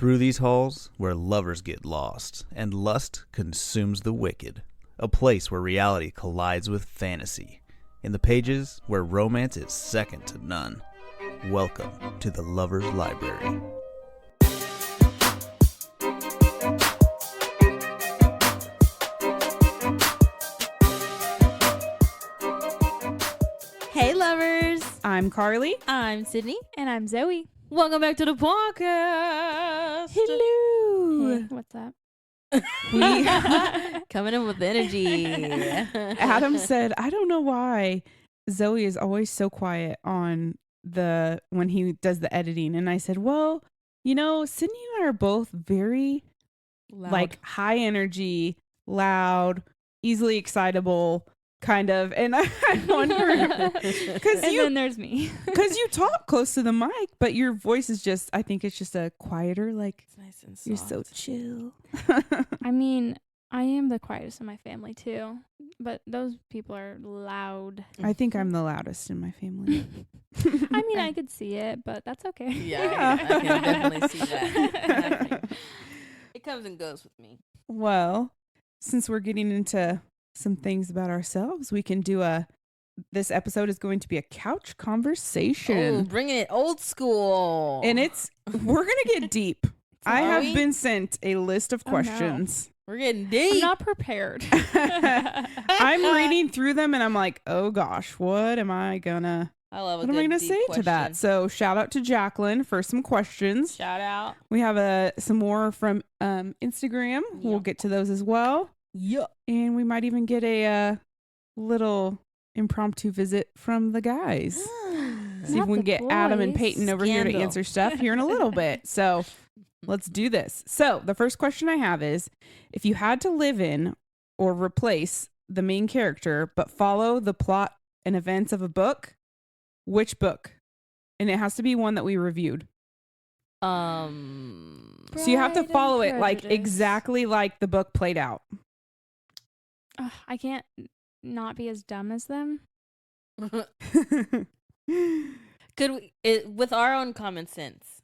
Through these halls, where lovers get lost and lust consumes the wicked, a place where reality collides with fantasy, in the pages where romance is second to none. Welcome to the Lover's Library. Hey lovers, I'm Carly. I'm Sydney. And I'm Zoe. Welcome back to the podcast. Hello. Hey, what's up? Coming in with energy. Adam said, I don't know why Zoe is always so quiet on when he does the editing. And I said, well, you know, Sydney and I are both very like high energy, loud, easily excitable kind of. And I wonder because then there's me. Because you talk close to the mic, but your voice is just, I think it's just a quieter, like, It's nice and soft. you're so chill. I mean, I am the quietest in my family too, but those people are loud. I think I'm the loudest in my family. I mean, I could see it, but that's okay. Yeah, I can definitely see that. It comes and goes with me. Well, since we're getting into some things about ourselves, we can do this episode is going to be a couch Oh, conversation. bringing it old school. And we're going to get deep. I Are have we? been sent a list of Oh, no. questions. We're getting I'm deep. not prepared. I'm reading through them and I'm like, oh gosh, what am I gonna say to that? So shout out to Jacqueline for some questions. Shout out. We have some more from Instagram. We'll get to those as well. Yeah. And we might even get a little impromptu visit from the guys. See if Not we can the get Adam and boys. Peyton over here to Scandal. answer stuff here in a little bit. So let's do this. So the first question I have is, if you had to live in or replace the main character but follow the plot and events of a book, which book? And it has to be one that we reviewed. So you have to Pride and follow it like Prejudice. exactly like the book played out. Ugh, I can't not be as dumb as them. Could we, with our own common sense,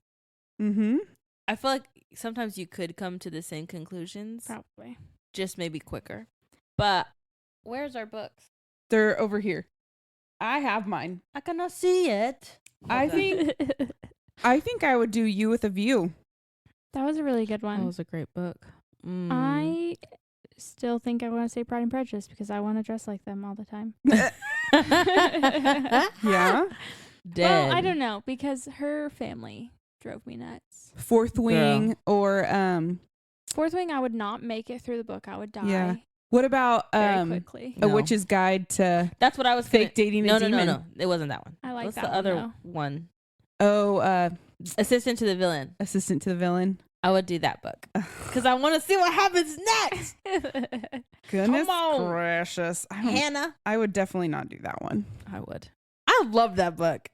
Mm-hmm. I feel like sometimes you could come to the same conclusions, Probably. just maybe quicker. But where's our books? They're over here. I have mine. I cannot see it. I think I would do You with a View. That was a really good that one. was a great book. I still think I want to say Pride and Prejudice because I want to dress like them all the time. Yeah. Dead. Well, I don't know because her family drove me nuts. Fourth Wing or Fourth Wing, I would not make it through the book. I would die Yeah. What about very quickly. A No. Witch's Guide to That's what I was Fake Dating No, a Demon? no. It wasn't that one. I like What's that the one, other though. one? Oh, Assistant to the Villain. Assistant to the Villain. I would do that book because I want to see what happens next. Goodness Come on. gracious. Hannah. I would definitely not do that one. I would. I love that book.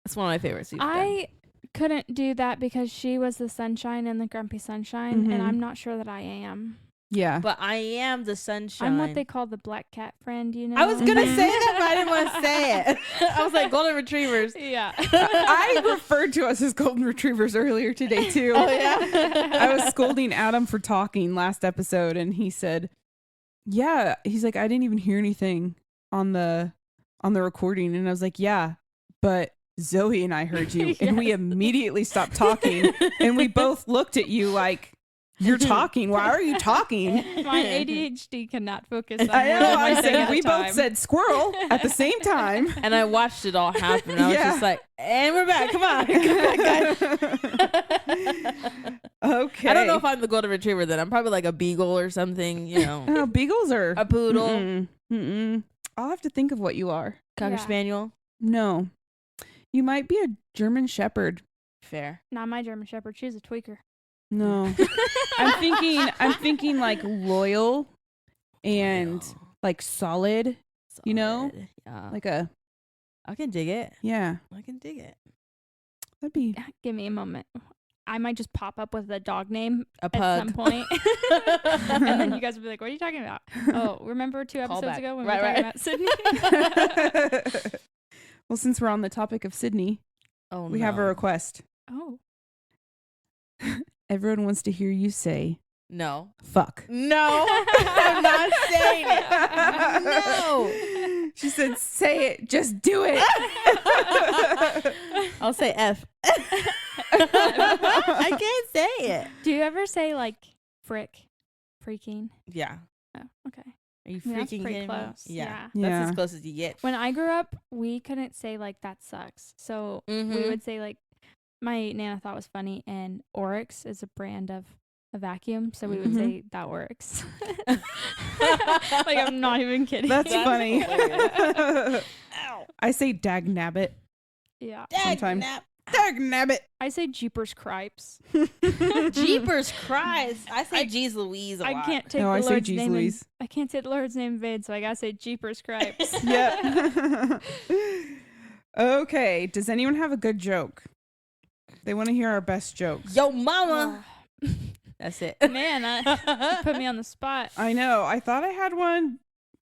It's one of my favorites. you've done. I couldn't do that because she was the sunshine and the grumpy sunshine, Mhm. and I'm not sure that I am. Yeah. But I am the sunshine. I'm what they call the black cat friend, you know? I was gonna Mhm. say that, but I didn't want to say it. I was like golden retrievers. Yeah. I referred to us as golden retrievers earlier today too. Oh yeah. I was scolding Adam for talking last episode and he said, yeah, he's like, I didn't even hear anything on the recording. And I was like, yeah, but Zoe and I heard you and we Yes. immediately stopped talking and we both looked at you like, you're talking. Why are you talking? My ADHD cannot focus on I know. one I thing said, at a we both time. said squirrel at the same time. And I watched it all happen. And I was Yeah. just like, and we're back. Come on. Come back, guys. Okay. I don't know if I'm the golden retriever then. I'm probably like a beagle or something, you know. Oh, beagles are A poodle. Mm-mm. Mm-mm. I'll have to think of what you are. Cocker Yeah. spaniel. No, you might be a German Shepherd. Fair. Not my German Shepherd. She's a tweaker. No, I'm thinking like loyal and Real. like solid, you know? Solid. Yeah. like a I can dig it. yeah. I can dig it. That'd be Give me a moment. I might just pop up with a dog name A at pug. some point. And then you guys will be like, what are you talking about? Oh, remember 2 episodes back. ago when Right, we were talking right. about Sydney? Well, since we're on the topic of Sydney, Oh, we have a request. Oh. Everyone wants to hear you say No. fuck. No. I'm not saying it. No. She said, say it. Just do it. I'll say F. I can't say it. Do you ever say like frick, freaking? Yeah. Oh, okay. Are you I mean, that's freaking pretty kidding me? close. Yeah. Yeah. That's as close as you get. When I grew up, we couldn't say like that sucks. So we would say like my nana thought was funny, and Oryx is a brand of a vacuum, so we would say that works. Like I'm not even kidding. That's funny. Ow. I say dag nabbit. Yeah. Sometimes. Dag Dag nabbit. I say Jeepers Cripes. Jeepers Christ. I say Jeez Louise a lot. I can't take No, the I say Lord's Jeez name. Louise. I can't say the Lord's name in vain, so I gotta say Jeepers Cripes. Yep. Okay. Does anyone have a good joke? They want to hear our best jokes. Yo, mama. That's it. Man, you put me on the spot. I know. I thought I had one,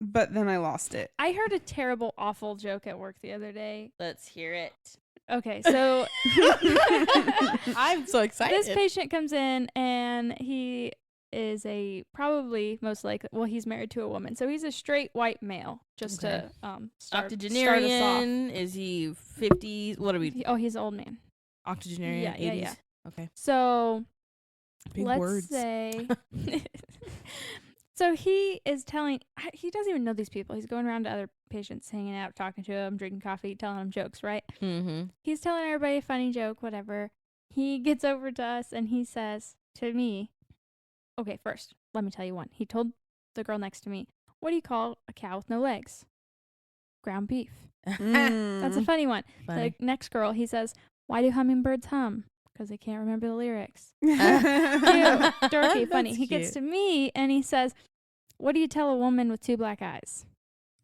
but then I lost it. I heard a terrible, awful joke at work the other day. Let's hear it. Okay, so I'm so excited. this patient comes in and he is most likely, he's married to a woman. So he's a straight white male, just Okay. to start us off. Octogenarian. Is he 50s? What are we? He's an old man. Octogenarian, Yeah, 80s? yeah, yeah. Okay. So Big let's words. say so he doesn't even know these people. He's going around to other patients, hanging out, talking to them, drinking coffee, telling them jokes, right? Mm-hmm. He's telling everybody a funny joke, whatever. He gets over to us and he says to me, okay, first, let me tell you one. He told the girl next to me, what do you call a cow with no legs? Ground beef. That's a funny one. Funny. The next girl, he says, why do hummingbirds hum? Because they can't remember the lyrics. Cute, dorky, funny. That's He gets cute. to me and he says, what do you tell a woman with two black eyes?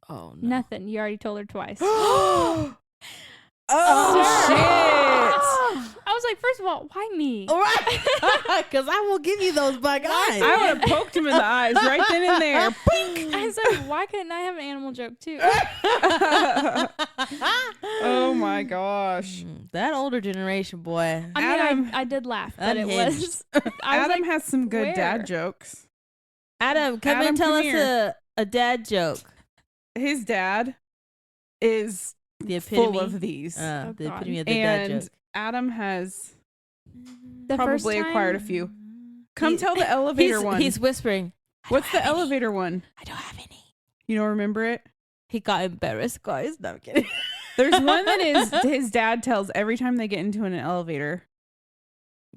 Oh, no. Nothing. You already told her twice. Oh, shit. I was like, first of all, why me? All right. Because I will give you those black eyes. I would have poked him in the eyes right then and there. I said, why couldn't I have an animal joke too? Oh my gosh. That older generation, boy. I Adam- mean, I did laugh, but it Unhinged. was. I was Adam like, has some good where? dad jokes. Adam, come Adam, and tell come us here. a dad joke. His dad is The epitome. full of these. Oh, the God. epitome of the dad And joke. Adam has the first probably time- acquired a few. Come He- tell the elevator one. He's whispering. What's the elevator one? I don't have any. You don't remember it? He got embarrassed, guys. No, I'm kidding. There's one that is his dad tells every time they get into an elevator.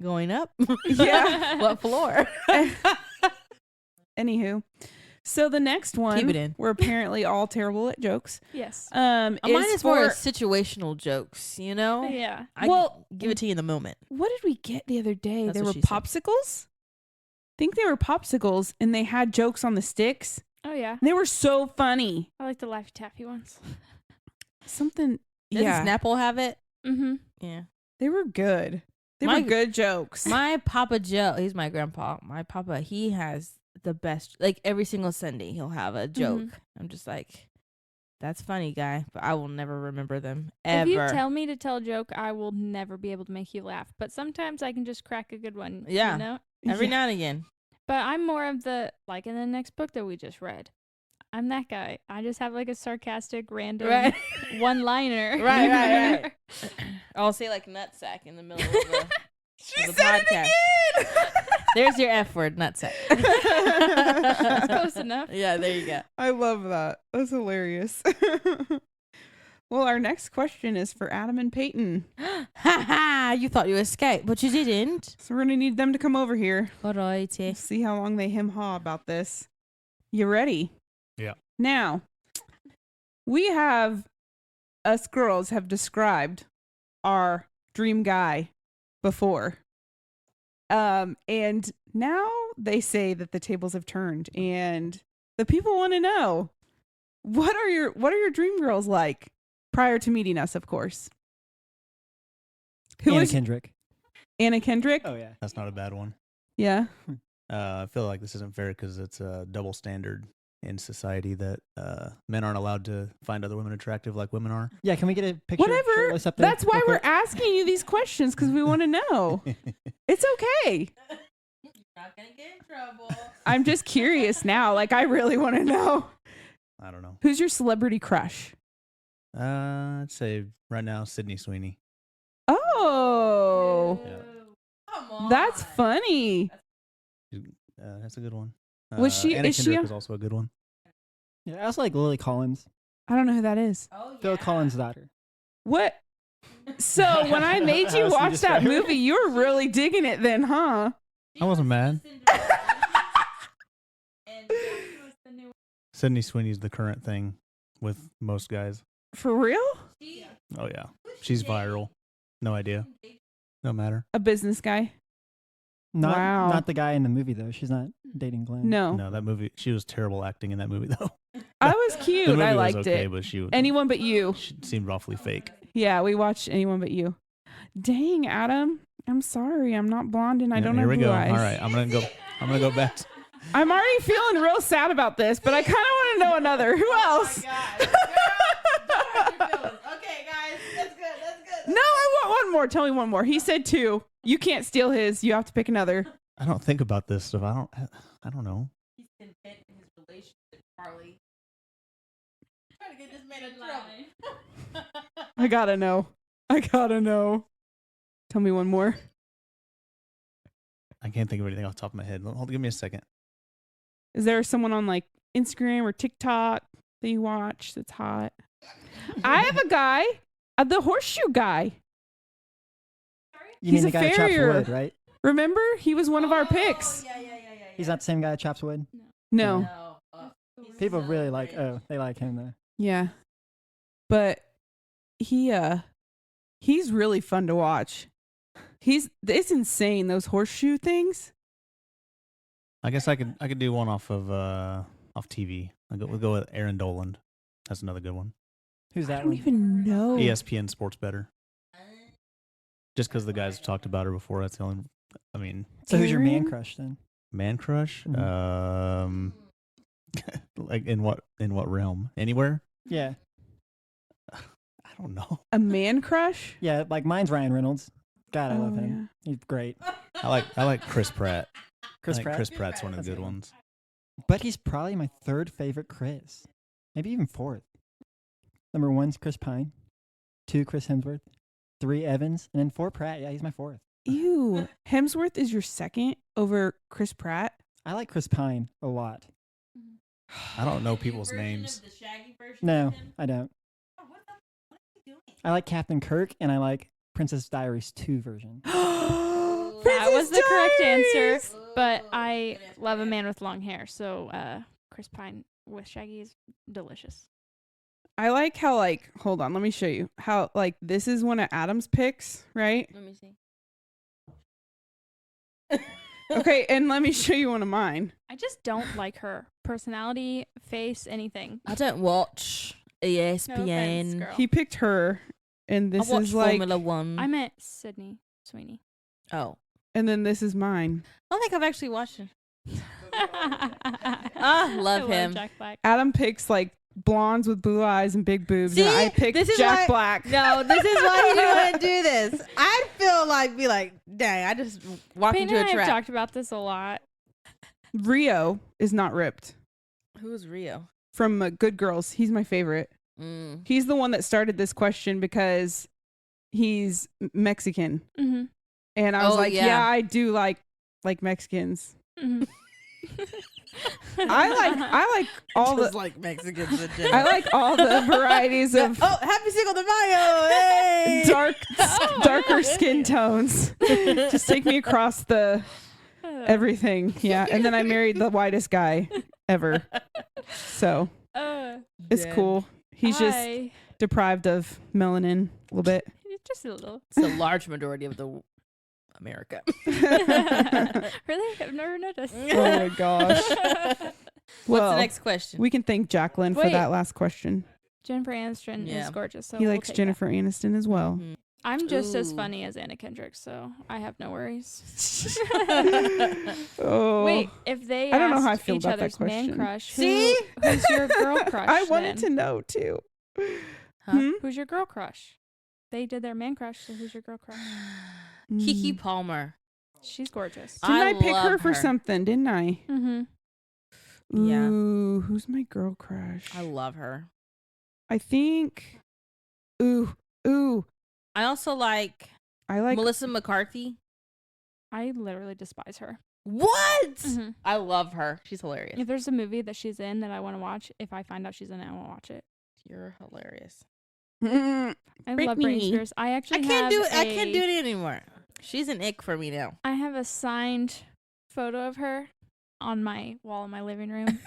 Going up? Yeah. What floor? Anywho, so the next one, Keep it in. we're apparently all terrible at jokes. Yes. Mine Is is more for situational jokes, you know? Yeah. I Well- give it to you in the moment. what did we get the other day? That's They what were she said. popsicles. I think they were popsicles, and they had jokes on the sticks. Oh yeah. And they were so funny. I like the Laffy Taffy ones. Something, Doesn't yeah, Snapple have it? Mm-hmm. Yeah. they were good. They My- were good jokes. My Papa Joe, he's my grandpa. My Papa, he has the best. Like every single Sunday, he'll have a joke. I'm just like, that's funny, guy, but I will never remember them ever. If you tell me to tell a joke, I will never be able to make you laugh. But sometimes I can just crack a good one. Yeah. You know? every Yeah. now and again. But I'm more of the, like in the next book that we just read, I'm that guy. I just have like a sarcastic, random Right. one-liner. Right. I'll say like nutsack in the middle of the, She the said podcast. it again. There's your F word, nutsack. That's close enough. Yeah, there you go. I love that. That's hilarious. Well, our next question is for Adam and Peyton. Ha ha! You thought you escaped, but you didn't. So we're gonna need them to come over here. Alrighty. See how long they hem-haw about this. You ready? Yeah. Now, us girls have described our dream guy before. And now they say that the tables have turned and the people want to know, what are your dream girls like prior to meeting us, of course. Who Anna is Kendrick. Anna Kendrick? Oh yeah. That's not a bad one. Yeah. I feel like this isn't fair because it's a double standard. in society that men aren't allowed to find other women attractive like women are. Yeah, can we get a picture? Whatever. shirtless up there That's why real we're quick? asking you these questions, because we want to know. It's okay. Not gonna get in trouble. I'm just curious now. Like, I really want to know. I don't know. Who's your celebrity crush? I'd say right now Sydney Sweeney. Oh, Yeah. Come on. that's funny. That's a good one. Was she- Anna is she Kendrick a- was also a good one. Yeah, I also like Lily Collins, I don't know who that is. Oh, Phil yeah. Collins' daughter. What? So when I made you Allison watch that described it. movie, you were really digging it then, huh? I wasn't mad. And Sydney Sweeney's the current thing with most guys. For real? Oh yeah, she's viral. No idea. No matter. A business guy? Not Wow. not the guy in the movie though. She's not dating Glenn. No. No, that movie. She was terrible acting in that movie though. I was The cute. movie I was liked okay, it. but she Anyone But You. she seemed awfully fake. Yeah, we watched Anyone But You. Dang, Adam. I'm sorry. I'm not blonde and I Yeah, don't here have we blue go. eyes. All right, I'm gonna go back. I'm already feeling real sad about this, but I kind of want to know another. Who else? Okay, guys, that's good. No, I want one more. Tell me one more. He said 2. You can't steal his. You have to pick another. I don't think about this stuff. I don't know. He's content in his relationship, Harley. Trying to get this man in trouble. I gotta know. Tell me one more. I can't think of anything off the top of my head. Hold, give me a second. Is there someone on like Instagram or TikTok that you watch that's hot? I have a guy, the horseshoe guy. You He's mean a the guy that chops farrier. wood, right? Remember? He was one of our picks. Yeah. He's not the same guy that chops wood. No. People really like. Oh, they like him though. Yeah. But he's really fun to watch. It's insane, those horseshoe things. I guess I could do one off TV. We'll go with Aaron Doland. That's another good one. Who's I that don't one? even know. ESPN Sports Better. Just because the guys have talked about her before. That's the only. I mean, So who's your man Aaron? crush then? man crush. Mhm. Like in what realm? Anywhere? Yeah, I don't know. A man crush? yeah. Like mine's Ryan Reynolds. God, I love Oh, him. He's great. I like Chris Pratt. Chris I think Pratt. Chris Pratt's one of That's the a good good one. ones. But he's probably my 3rd favorite Chris. Maybe even 4th. Number 1's Chris Pine. 2, Chris Hemsworth. 3, Evans. And then 4, Pratt. Yeah, he's my 4th. Ew. Hemsworth is your second over Chris Pratt? I like Chris Pine a lot. I don't know people's names. No, I don't. I like Captain Kirk and I like Princess Diaries 2 version. That was the correct answer. But I love a man with long hair, so Chris Pine with Shaggy is delicious. I like how, like, hold on, let me show you. How, like, this is one of Adam's picks, right? Let me see. Okay, and let me show you one of mine. I just don't like her personality, face, anything. I don't watch No offense, ESPN. girl. He picked her, and I this watch is like, Formula One. I meant Sydney Sweeney. Oh, and then this is mine. I don't think I've actually watched it. I love him. Jack Black. Adam picks like blondes with blue eyes and big boobs, and See? I picked This is Jack why- Black. No, this is why you didn't want to do this. I'd feel like, be like, dang, I just walked Peyton into and a I have trap. talked about this a lot. Rio is not ripped Who's Rio? from Good Girls. He's my favorite. Mm. He's the one that started this question because he's Mexican, Mm-hmm. and I was Oh, like, yeah. yeah, I do like Mexicans. Mm-hmm. I like all Just the like Mexicans in general. I like all the varieties of Oh, happy Cinco de Mayo! Hey! darker skin tones. Just take me across the everything. Yeah, and then I married the whitest guy ever. So it's Dead. cool. He's just I- deprived of melanin a little bit. just a little. It's a large majority of the America. Really? I've never noticed. Oh my gosh. What's Well, the next question? we can thank Jacqueline for Wait. that last question. Jennifer Aniston Yeah. is gorgeous. So He we'll likes take Jennifer Aniston as well. Mhm. I'm just as Ooh. funny as Anna Kendrick, so I have no worries. Oh, Wait, if they I don't know asked how I feel each about that other's man question. crush, See? who's your girl crush? I wanted then? to know too. Huh? Hmm? Who's your girl crush? They did their man crush, so who's your girl crush? Kiki Mm. Palmer. She's gorgeous. Didn't I pick her love for something? Didn't I? Mm-hmm. Yeah. Ooh, who's my girl crush? I love her. I think. Ooh. I also like I like. Melissa McCarthy. I literally despise her. What? Mhm. I love her. She's hilarious. If there's a movie that she's in that I want to watch, if I find out she's in it, I won't watch it. You're hilarious. Mm, I love Britney Britney. Spears. I actually I can't do have it. I can't do it anymore. She's an ick for me now. I have a signed photo of her on my wall in my living room.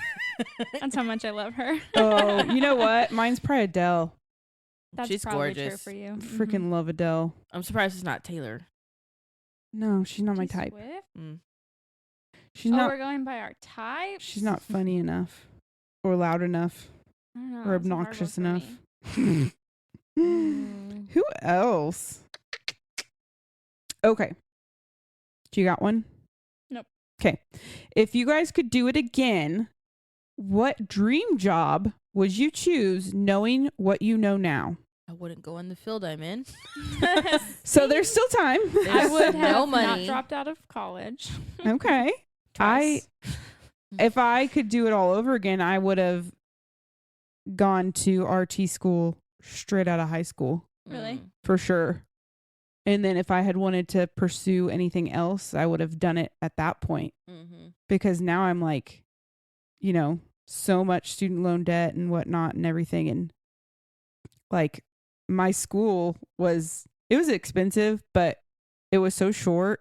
That's how much I love her. oh, you know what? Mine's probably Adele. That's She's probably true gorgeous. for you. Freaking love Adele. I'm surprised it's not Taylor. No, she's not my type. Swift? Mm. She's Oh, not. we're going by our type. She's not funny enough, or loud enough, I don't know, or that's a hard obnoxious one for enough. Mm. Who else? Okay. Do you got one? Nope. Okay. If you guys could do it again, what dream job would you choose knowing what you know now? I wouldn't go in the field I'm in. me. So there's still time. I would have no not money. dropped out of college. Okay. Twice. If I could do it all over again, I would have gone to RT school straight out of high school Really? Mm. for sure. And then if I had wanted to pursue anything else, I would have done it at that point, Mm-hmm. because now I'm like, you know, so much student loan debt and whatnot and everything. And like my school was expensive, but it was so short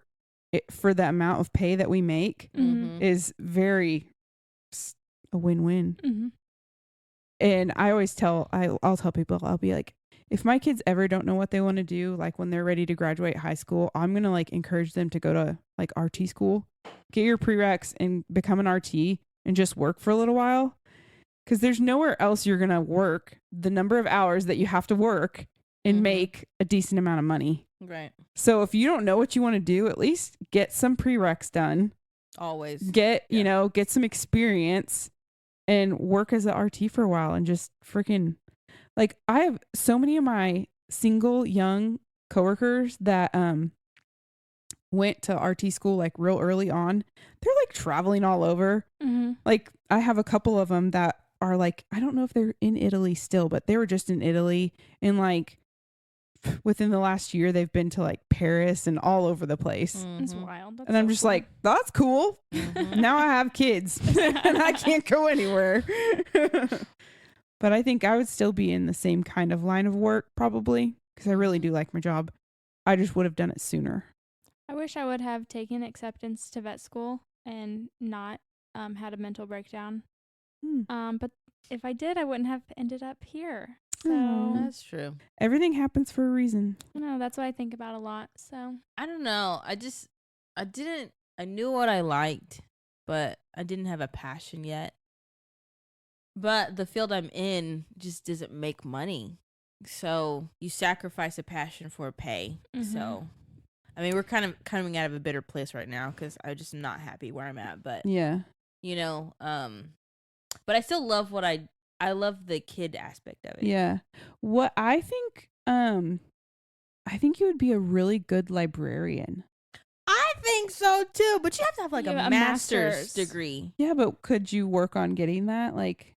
for the amount of pay that we make Mhm. is very a win-win. Mm-hmm. And I always I'll tell people, I'll be like, if my kids ever don't know what they want to do, like when they're ready to graduate high school, I'm going to like encourage them to go to like RT school, get your prereqs and become an RT and just work for a little while. Cause there's nowhere else you're going to work the number of hours that you have to work and Mhm. make a decent amount of money. Right. So if you don't know what you want to do, at least get some prereqs done, Always. get Yeah. get some experience and work as an RT for a while and just freaking like I have so many of my single young coworkers that went to RT school like real early on. They're like traveling all over. Mm-hmm. Like I have a couple of them that are like, I don't know if they're in Italy still, but they were just in Italy, and like within the last year they've been to like Paris and all over the place. It's Mhm. wild. That's And I'm so just cool. like, that's cool. Mhm. Now I have kids and I can't go anywhere. But I think I would still be in the same kind of line of work probably, because I really do like my job. I just would have done it sooner. I wish I would have taken acceptance to vet school and not had a mental breakdown. Hmm. But if I did, I wouldn't have ended up here. So Aw. That's true. Everything happens for a reason. I don't know, that's what I think about a lot. So I don't know. I knew what I liked, but I didn't have a passion yet. But the field I'm in just doesn't make money. So you sacrifice a passion for a pay. So, I mean, we're kind of coming out of a bitter place right now because I just am not happy where I'm at. But, Yeah. you know, but I still love I love the kid aspect of it. Yeah. What I think you would be a really good librarian. I think so too. But you have to have like Yeah, a a master's master's. degree. Yeah, but could you work on getting that? Like,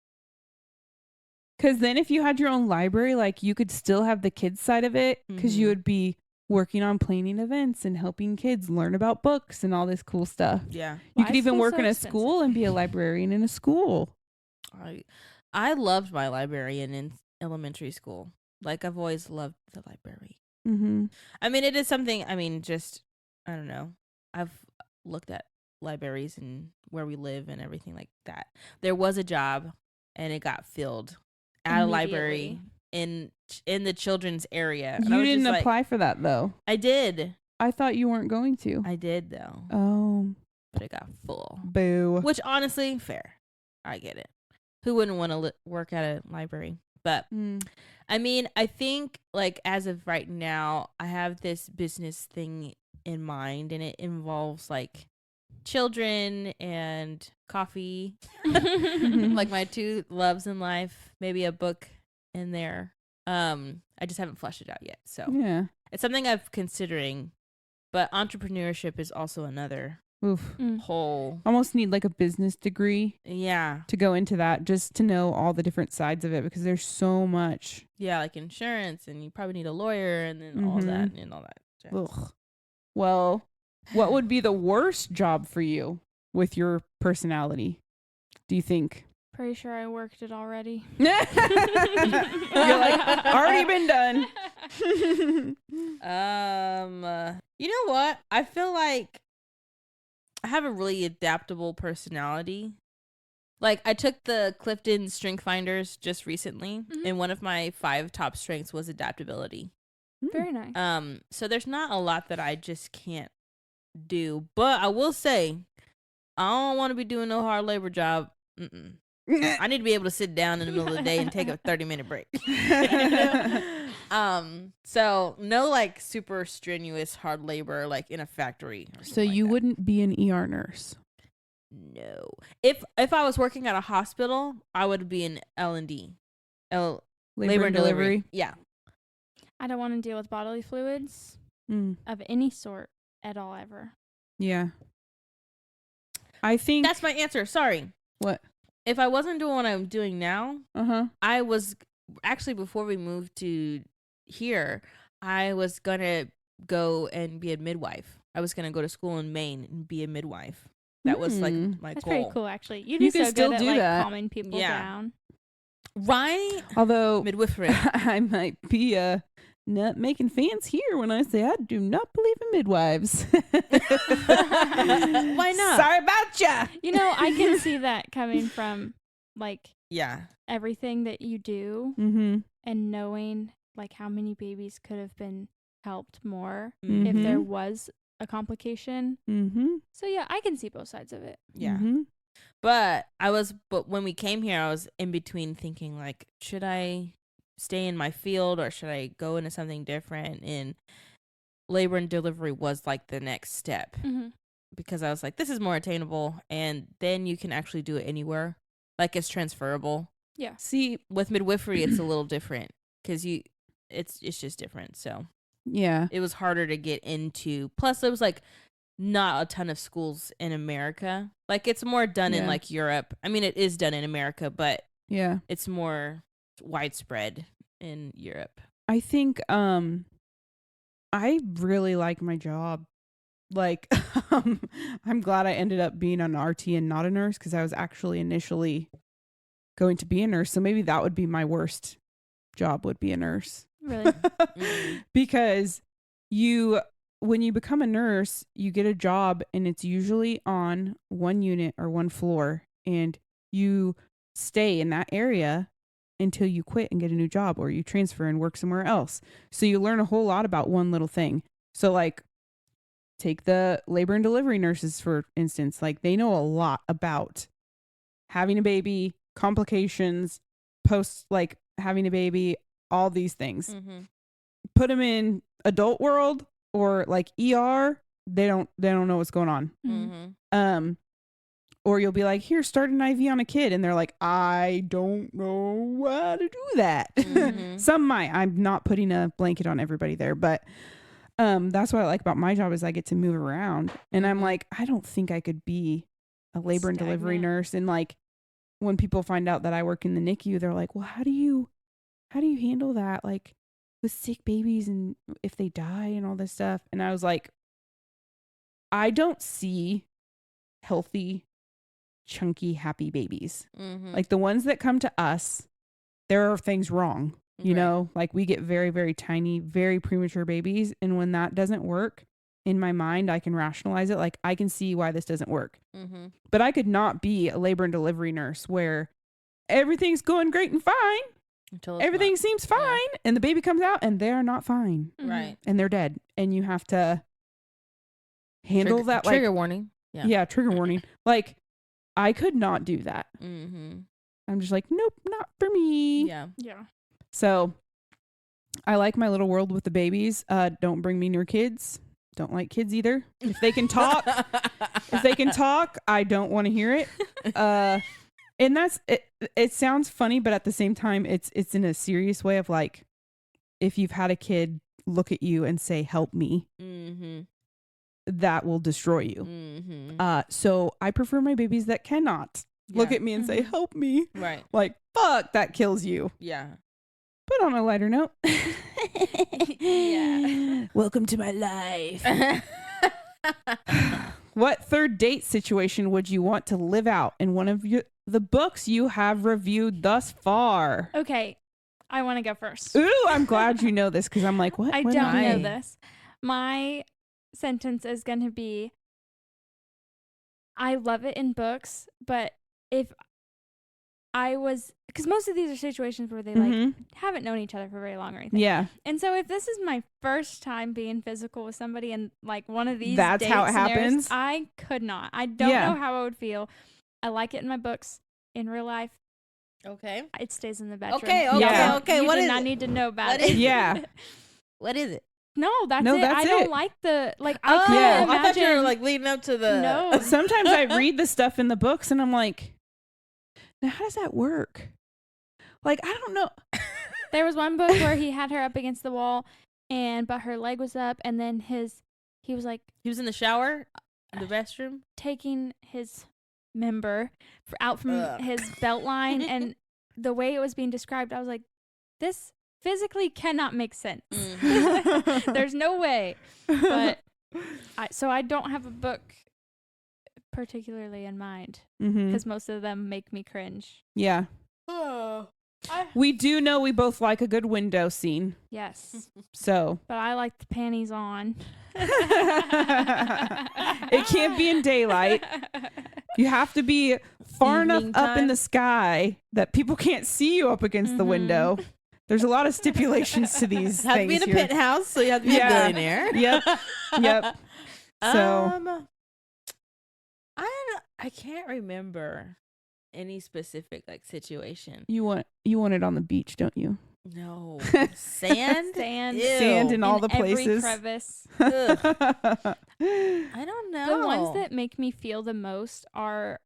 because then if you had your own library, like you could still have the kids side of it, because you Mhm. would be working on planning events and helping kids learn about books and all this cool stuff. Yeah. You Why could is even school work so in a expensive? school and be a librarian in a school. I loved my librarian in elementary school. Like I've always loved the library. Mm-hmm. I mean, it is something. I mean, just I don't know. I've looked at libraries and where we live and everything like that. There was a job, and it got filled at a library in the children's area. And I You was didn't just like, apply for that though. I did. I thought you weren't going to. I did though, Oh, but it got full. boo. Which honestly, fair. I get it. Who wouldn't want to work at a library? But I mean, I think like as of right now, I have this business thing in mind, and it involves like children and coffee, like my two loves in life. Maybe a book in there. I just haven't fleshed it out yet, so Yeah. it's something I'm considering. But entrepreneurship is also another Oof. whole. Almost need like a business degree Yeah, to go into that, just to know all the different sides of it, because there's so much. yeah, like insurance, and you probably need a lawyer, and then all that and all that. jazz. Ugh. Well, what would be the worst job for you with your personality, do you think? Pretty sure I worked it already. You're like, already been done. You know what? I feel like I have a really adaptable personality. Like I took the Clifton Strength Finders just recently, and one of my 5 top strengths was adaptability. Very nice. So there's not a lot that I just can't do, but I will say I don't want to be doing no hard labor job. I need to be able to sit down in the middle of the day and take a 30-minute break. So no like super strenuous hard labor like in a factory. or So something like you that. wouldn't be an ER nurse. No. If I was working at a hospital, I would be an L&D. Labor and delivery. Yeah. I don't want to deal with bodily fluids Mm, of any sort at all ever. yeah. I think That's my answer. Sorry. what? If I wasn't doing what I'm doing now, Uh-huh. I was actually, before we moved to here, I was going to go and be a midwife. I was going to go to school in Maine and be a midwife. That was like my That's goal. pretty cool, actually. You You do can so still good at do like that. calming people Yeah. down. Right? Although Midwifery. I might be not making fans here when I say I do not believe in midwives. Why not? Sorry about ya. You know, I can see that coming from like Yeah. everything that you do Mm-hmm. and knowing like how many babies could have been helped more Mhm. if there was a complication. Mm-hmm. So yeah, I can see both sides of it. Yeah. Mm-hmm. But when we came here, I was in between thinking like, should I stay in my field or should I go into something different? And labor and delivery was like the next step, because I was like, this is more attainable, and then you can actually do it anywhere. Like it's transferable. See, With midwifery, it's a little different because it's just different. So yeah. it was harder to get into. Plus, there was like not a ton of schools in America. Like it's more done in Yeah. like Europe. I mean, it is done in America, but Yeah. it's more widespread in Europe. I think I really like my job. Like I'm glad I ended up being an RT and not a nurse, because I was actually initially going to be a nurse. So maybe that would be my worst job, would be a nurse. Really? Because when you become a nurse, you get a job and it's usually on one unit or one floor, and you stay in that area until you quit and get a new job, or you transfer and work somewhere else. So you learn a whole lot about one little thing. So like take the labor and delivery nurses, for instance. Like they know a lot about having a baby, complications, post like having a baby, all these things. Put them in adult world or like ER, they don't know what's going on. Or you'll be like, here, start an IV on a kid, and they're like, I don't know how to do that. Some might. I'm not putting a blanket on everybody there, but that's what I like about my job, is I get to move around. And I'm like, I don't think I could be a labor and delivery Stagnant. nurse. And like when people find out that I work in the NICU, they're like, well, how do you handle that? Like with sick babies and if they die and all this stuff. And I was like, I don't see healthy, chunky, happy babies. Like the ones that come to us, there are things wrong. You know, like we get very, very tiny, very premature babies. And when that doesn't work, in my mind, I can rationalize it. Like I can see why this doesn't work. But I could not be a labor and delivery nurse where everything's going great and fine. Until it's Everything not. seems fine. And the baby comes out and they're not fine. Right. And they're dead. And you have to handle that. Like, trigger warning. yeah, trigger warning. Like I could not do that. Mm-hmm. I'm just like, nope, not for me. Yeah. Yeah. So I like my little world with the babies. Don't bring me near kids. Don't like kids either. If they can talk, I don't want to hear it. And that's it. It sounds funny, but at the same time, it's in a serious way of like, if you've had a kid look at you and say, "Help me," that will destroy you. So I prefer my babies that cannot look at me and say, "Help me." Right. Like, fuck, that kills you. Yeah. But on a lighter note, Yeah. welcome to my life. What third date situation would you want to live out in one of the books you have reviewed thus far? Okay, I want to go first. Ooh, I'm glad you know this because I'm like, what? I When don't know I- this. My sentence is going to be, I love it in books, but if I was, because most of these are situations where they like Mhm. haven't known each other for very long or anything. Yeah, And so if this is my first time being physical with somebody and like one of these That's date how it scenarios, happens? I could not. I don't Yeah. know how I would feel. I like it in my books. In real life, Okay. it stays in the bedroom. Okay. okay, Okay. Yeah. Okay. You What do is not it? need to know about What it. is it? Yeah. What is it? No, that's No, it. that's I don't it. like the like. Oh, I couldn't Yeah. I thought you were imagine- like leading up to the. No. sometimes I read the stuff in the books and I'm like, now how does that work? Like, I don't know. There was one book where he had her up against the wall, but her leg was up, and then he was like He was in the shower, in the restroom. taking his member out from Ugh. his belt line, and the way it was being described, I was like, this physically cannot make sense. There's no way. But so I don't have a book particularly in mind Mhm. because most of them make me cringe. Yeah. Oh. We do know we both like a good window scene. Yes, So but I like the panties on. it can't be in daylight. You have to be far enough Evening up in time? the sky that people can't see you up against the Mhm. window. There's a lot of stipulations to these Have to be things in a here. penthouse, so you have to be Yeah. a billionaire. Yep. Yep. So- I can't remember any specific like situation. You want it on the beach, don't you? No sand. Sand. Ew. Sand in all the every places. crevice. Ugh. I don't know. The ones that make me feel the most are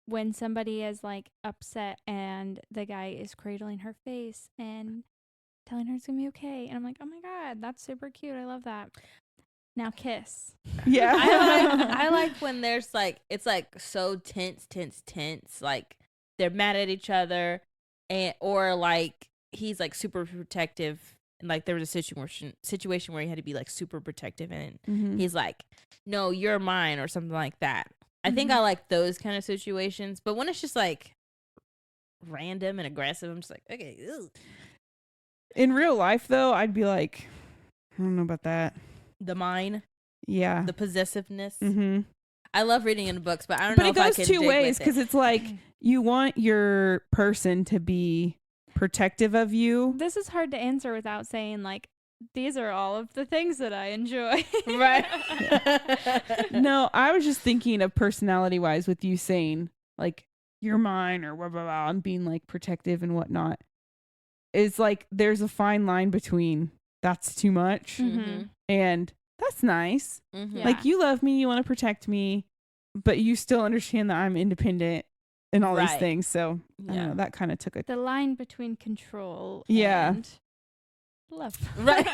when somebody is like upset and the guy is cradling her face and telling her it's gonna be okay, and I'm like, oh my god, that's super cute. I love that. Now kiss. Yeah. I like when there's like it's like so tense, like they're mad at each other, or like he's like super protective, and like there was a situation where he had to be like super protective, and Mhm. he's like, "No, you're mine," or something like that. I think Mhm. I like those kind of situations, but when it's just like random and aggressive, I'm just like, okay, ew. In real life, though, I'd be like, I don't know about that. The mine, Yeah. the possessiveness. Mm-hmm. I love reading in books, but I don't But know it if I goes can two dig ways with it. because it's like you want your person to be protective of you. This is hard to answer without saying like these are all of the things that I enjoy. Right. No, I was just thinking of personality wise with you saying like you're mine or blah blah blah and being like protective and whatnot. It's like there's a fine line between that's too much Mhm. and that's nice. Mhm. Yeah. Like you love me, you want to protect me, but you still understand that I'm independent and all these Right. things. So I don't Yeah. know, that kind of took a The line between control Yeah. and love. Right.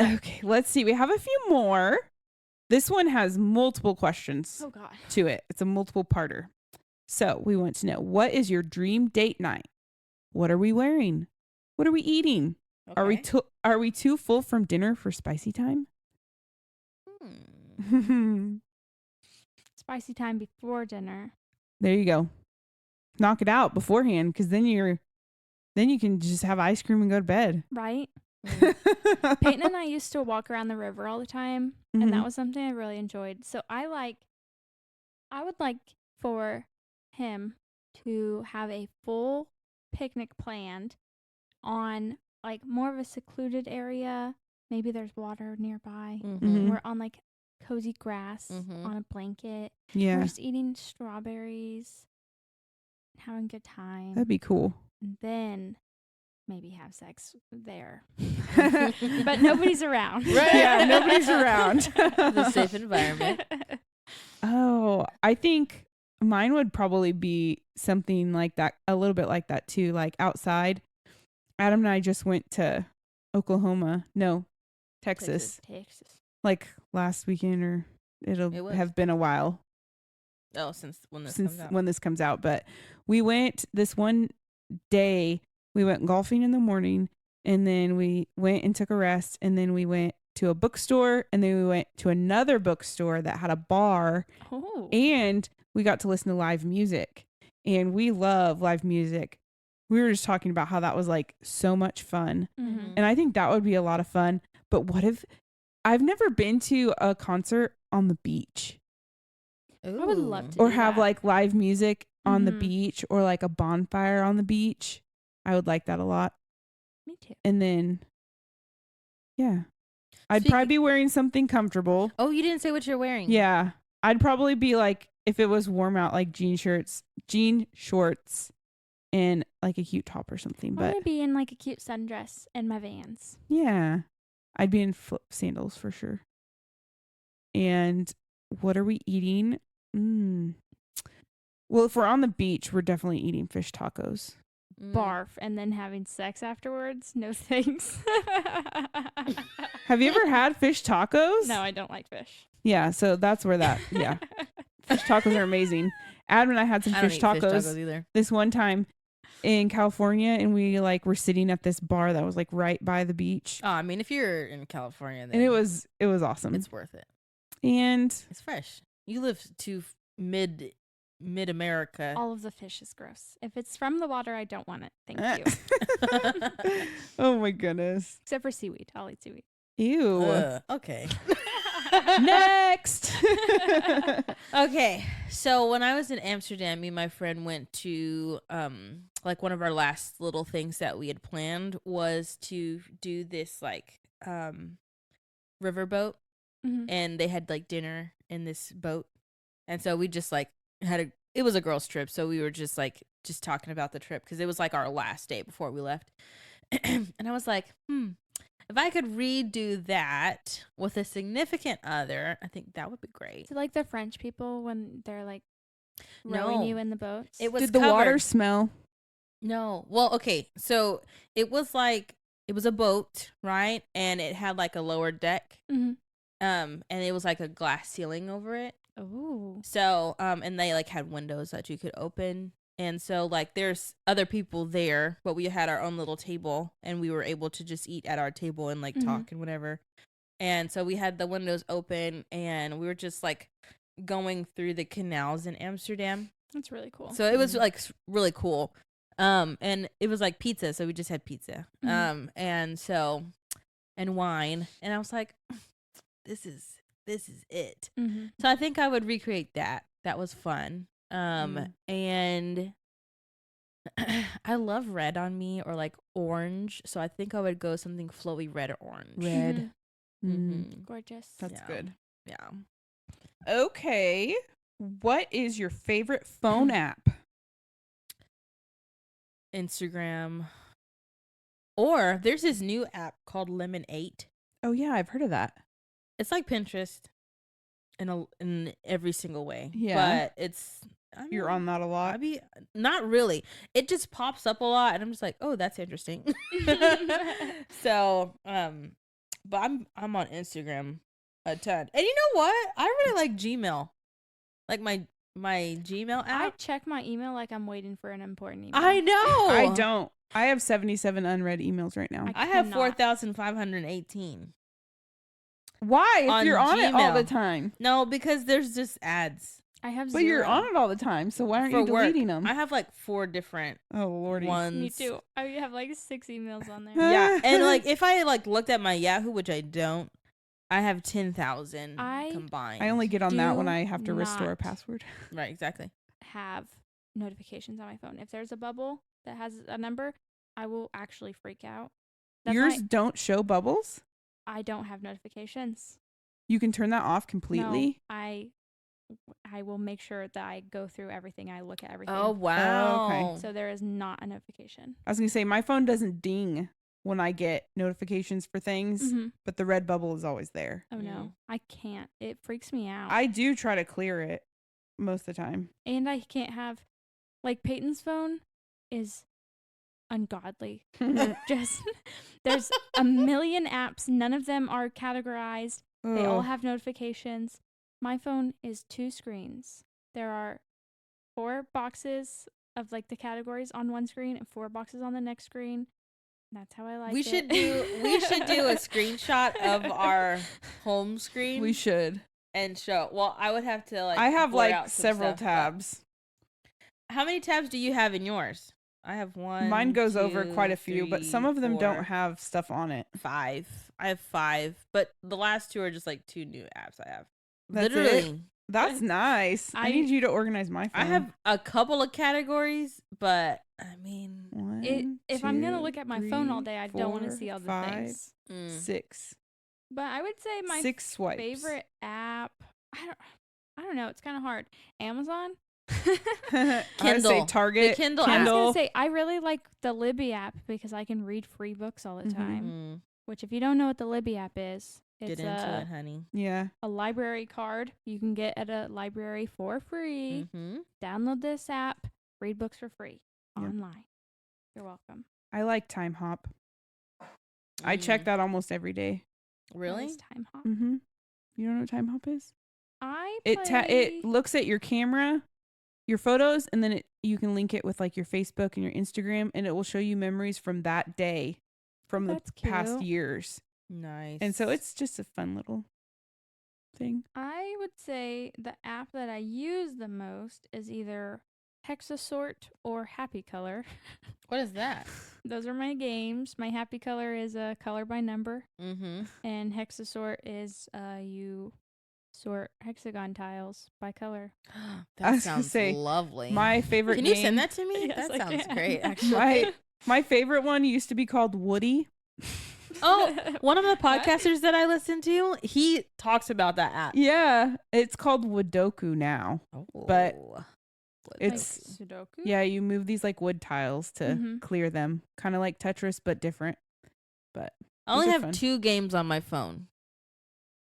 Okay, let's see. We have a few more. This one has multiple questions Oh god. to it. It's a multiple parter. So we want to know, what is your dream date night? What are we wearing? What are we eating? Okay. Are we too full from dinner for spicy time? Hmm. Spicy time before dinner. There you go. Knock it out beforehand because then you can just have ice cream and go to bed. Right? Mm. Peyton and I used to walk around the river all the time, and that Mhm. was something I really enjoyed. So I would like for him to have a full picnic planned on like more of a secluded area. Maybe there's water nearby. Mhm. We're on like cozy grass Mhm. on a blanket. We're Yeah, just eating strawberries, having a good time. that'd be cool. And then maybe have sex there. But nobody's around. Right. Yeah, nobody's around. The safe environment. Oh, I think mine would probably be something like that, a little bit like that too, like outside. Adam and I just went to Texas, Texas. like last weekend, or It it'll was. have been a while Oh, since when this since comes out. when this comes out. But we went this one day, we went golfing in the morning, and then we went and took a rest, and then we went to a bookstore, and then we went to another bookstore that had a bar, Oh. and we got to listen to live music. And we love live music. We were just talking about how that was like so much fun. Mhm. And I think that would be a lot of fun. But what if I've never been to a concert on the beach I would love Ooh. to. or do have that. like live music on the Mhm. beach or like a bonfire on the beach. I would like that a lot. Me too. And then, yeah, I'd Speaking- probably be wearing something comfortable. Oh, you didn't say what you're wearing. Yeah. I'd probably be like, if it was warm out, like jean shorts, and like a cute top or something. I'm But gonna be in like a cute sundress and my Vans. yeah, I'd be in flip sandals for sure. And what are we eating? Well, if we're on the beach, we're definitely eating fish tacos. Mm. Barf and then having sex afterwards. No thanks. Have you ever had fish tacos? No, I don't like fish. Yeah, so that's where that, yeah. Fish tacos are amazing. Adam and I had some I don't fish eat tacos, fish tacos either. this one time in California, and we like were sitting at this bar that was like right by the beach. Oh, I mean, if you're in California, then And it was awesome. it's worth it. And It's fresh. You live to mid America. All of the fish is gross. If it's from the water, I don't want it. Thank you. oh my goodness. Except for seaweed. I'll eat seaweed. Ew. Okay. Next. Okay. So when I was in Amsterdam, me and my friend went to like one of our last little things that we had planned was to do this like riverboat, Mhm. and they had like dinner in this boat. And so we just like it was a girls trip, so we were just talking about the trip because it was like our last day before we left. And I was like, if I could redo that with a significant other, I think that would be great. Is it like the French people when they're like rowing No. you in the boats? It was Did the water covered. smell? No. Well, okay. So it was a boat, right? And it had like a lower deck. Mhm. And it was like a glass ceiling over it. Oh. So, and they like had windows that you could open. And so like there's other people there, but we had our own little table and we were able to just eat at our table and like Mhm. talk and whatever. And so we had the windows open and we were just like going through the canals in Amsterdam. That's really cool. So it was like really cool. And it was like pizza, so we just had pizza. Mhm. And wine. And I was like, this is it. Mm-hmm. So I think I would recreate that. That was fun. Mm. And I love red on me or like orange. So I think I would go something flowy red or orange. Red. Mhm. Gorgeous. That's Yeah. good. Yeah. Okay. What is your favorite phone app? Instagram. Or there's this new app called Lemon8. Oh yeah, I've heard of that. It's like Pinterest in every single way. Yeah. But it's You're on that a lot. I mean, not really. It just pops up a lot, and I'm just like, oh, that's interesting. So, but I'm on Instagram a ton, and you know what? I really like Gmail, like my Gmail I app. check my email like I'm waiting for an important email. I know. I don't. I have 77 unread emails right now. I have cannot. 4,518. Why? If On you're on it all the Gmail. time. No, because there's just ads I have But you're zero. on it all the time, so why aren't for you work. deleting them? I have like 4 different Oh lordy. ones. Me too. I have like 6 emails on there. Yeah, and like if I like looked at my Yahoo, which I don't, I have 10,000 I- combined. I only get on that when Do I have to restore a not. password. right, exactly. Have notifications on my phone. If there's a bubble that has a number, I will actually freak out. That's Yours why don't show bubbles? I don't have notifications. You can turn that off completely? No, I I will make sure that I go through everything. I look at everything. Oh wow. So there is not a notification. I was gonna say my phone doesn't ding when I get notifications for things, Mhm. but the red bubble is always there. Oh no, I can't. It freaks me out. I do try to clear it most of the time. And I can't have, like, Peyton's phone is ungodly. Just there's a million apps. None of them are categorized. They all Ugh. have notifications. My phone is 2 screens. There are 4 boxes of, like, the categories on one screen and 4 boxes on the next screen. That's how I like We it. should do a screenshot of our home screen We should. and show. Well, I would have to like. I have blur like out some several stuff, but- tabs. How many tabs do you have in yours? I have 1. Mine goes over 2, quite a few, but some 3, of them 4, don't have stuff on it. 5. I have 5, but the last 2 are just like 2 new apps I have. That's it? Literally. That's nice. I need you to organize my phone. I have a couple of categories, but I mean, One, if I'm gonna two, look at my phone all three, day, I don't want to four, see all the 5, things. 6. But I would say my 6 swipes. favorite app, I don't know, it's kind of hard. Amazon. I would say Kindle. Target. The Kindle I was app. gonna say I really like the Libby app because I can read free books all the Mhm. time. Which, if you don't know what the Libby app is, Get it's into it, honey. Yeah. a library card you can get at a library for free. Mm-hmm. Download this app, read books for free Yep. online. You're welcome. I like Time Hop. I check that almost every day. What Really? is Time Hop? Mm-hmm. You don't know what Time Hop is? I It play... it looks at your camera, your photos, and then you can link it with like your Facebook and your Instagram, and it will show you memories from that day, from the That's past cute. years. Nice. And so it's just a fun little thing. I would say the app that I use the most is either Hexasort or Happy Color. What is that? Those are my games. My Happy Color is a color by number, Mm-hmm. and Hexasort is you sort hexagon tiles by color. I That was gonna sounds say, lovely. My favorite Can you game. send that to me? Yes, that I sounds can. great, actually. My favorite one used to be called Woody. Oh, one of the What? podcasters that I listen to, he talks about that app. Yeah, it's called Woodoku now. But Oh. It's like Sudoku. yeah, you move these like wood tiles to Mhm. clear them, kind of like Tetris but different. But I only these are have fun. 2 games on my phone.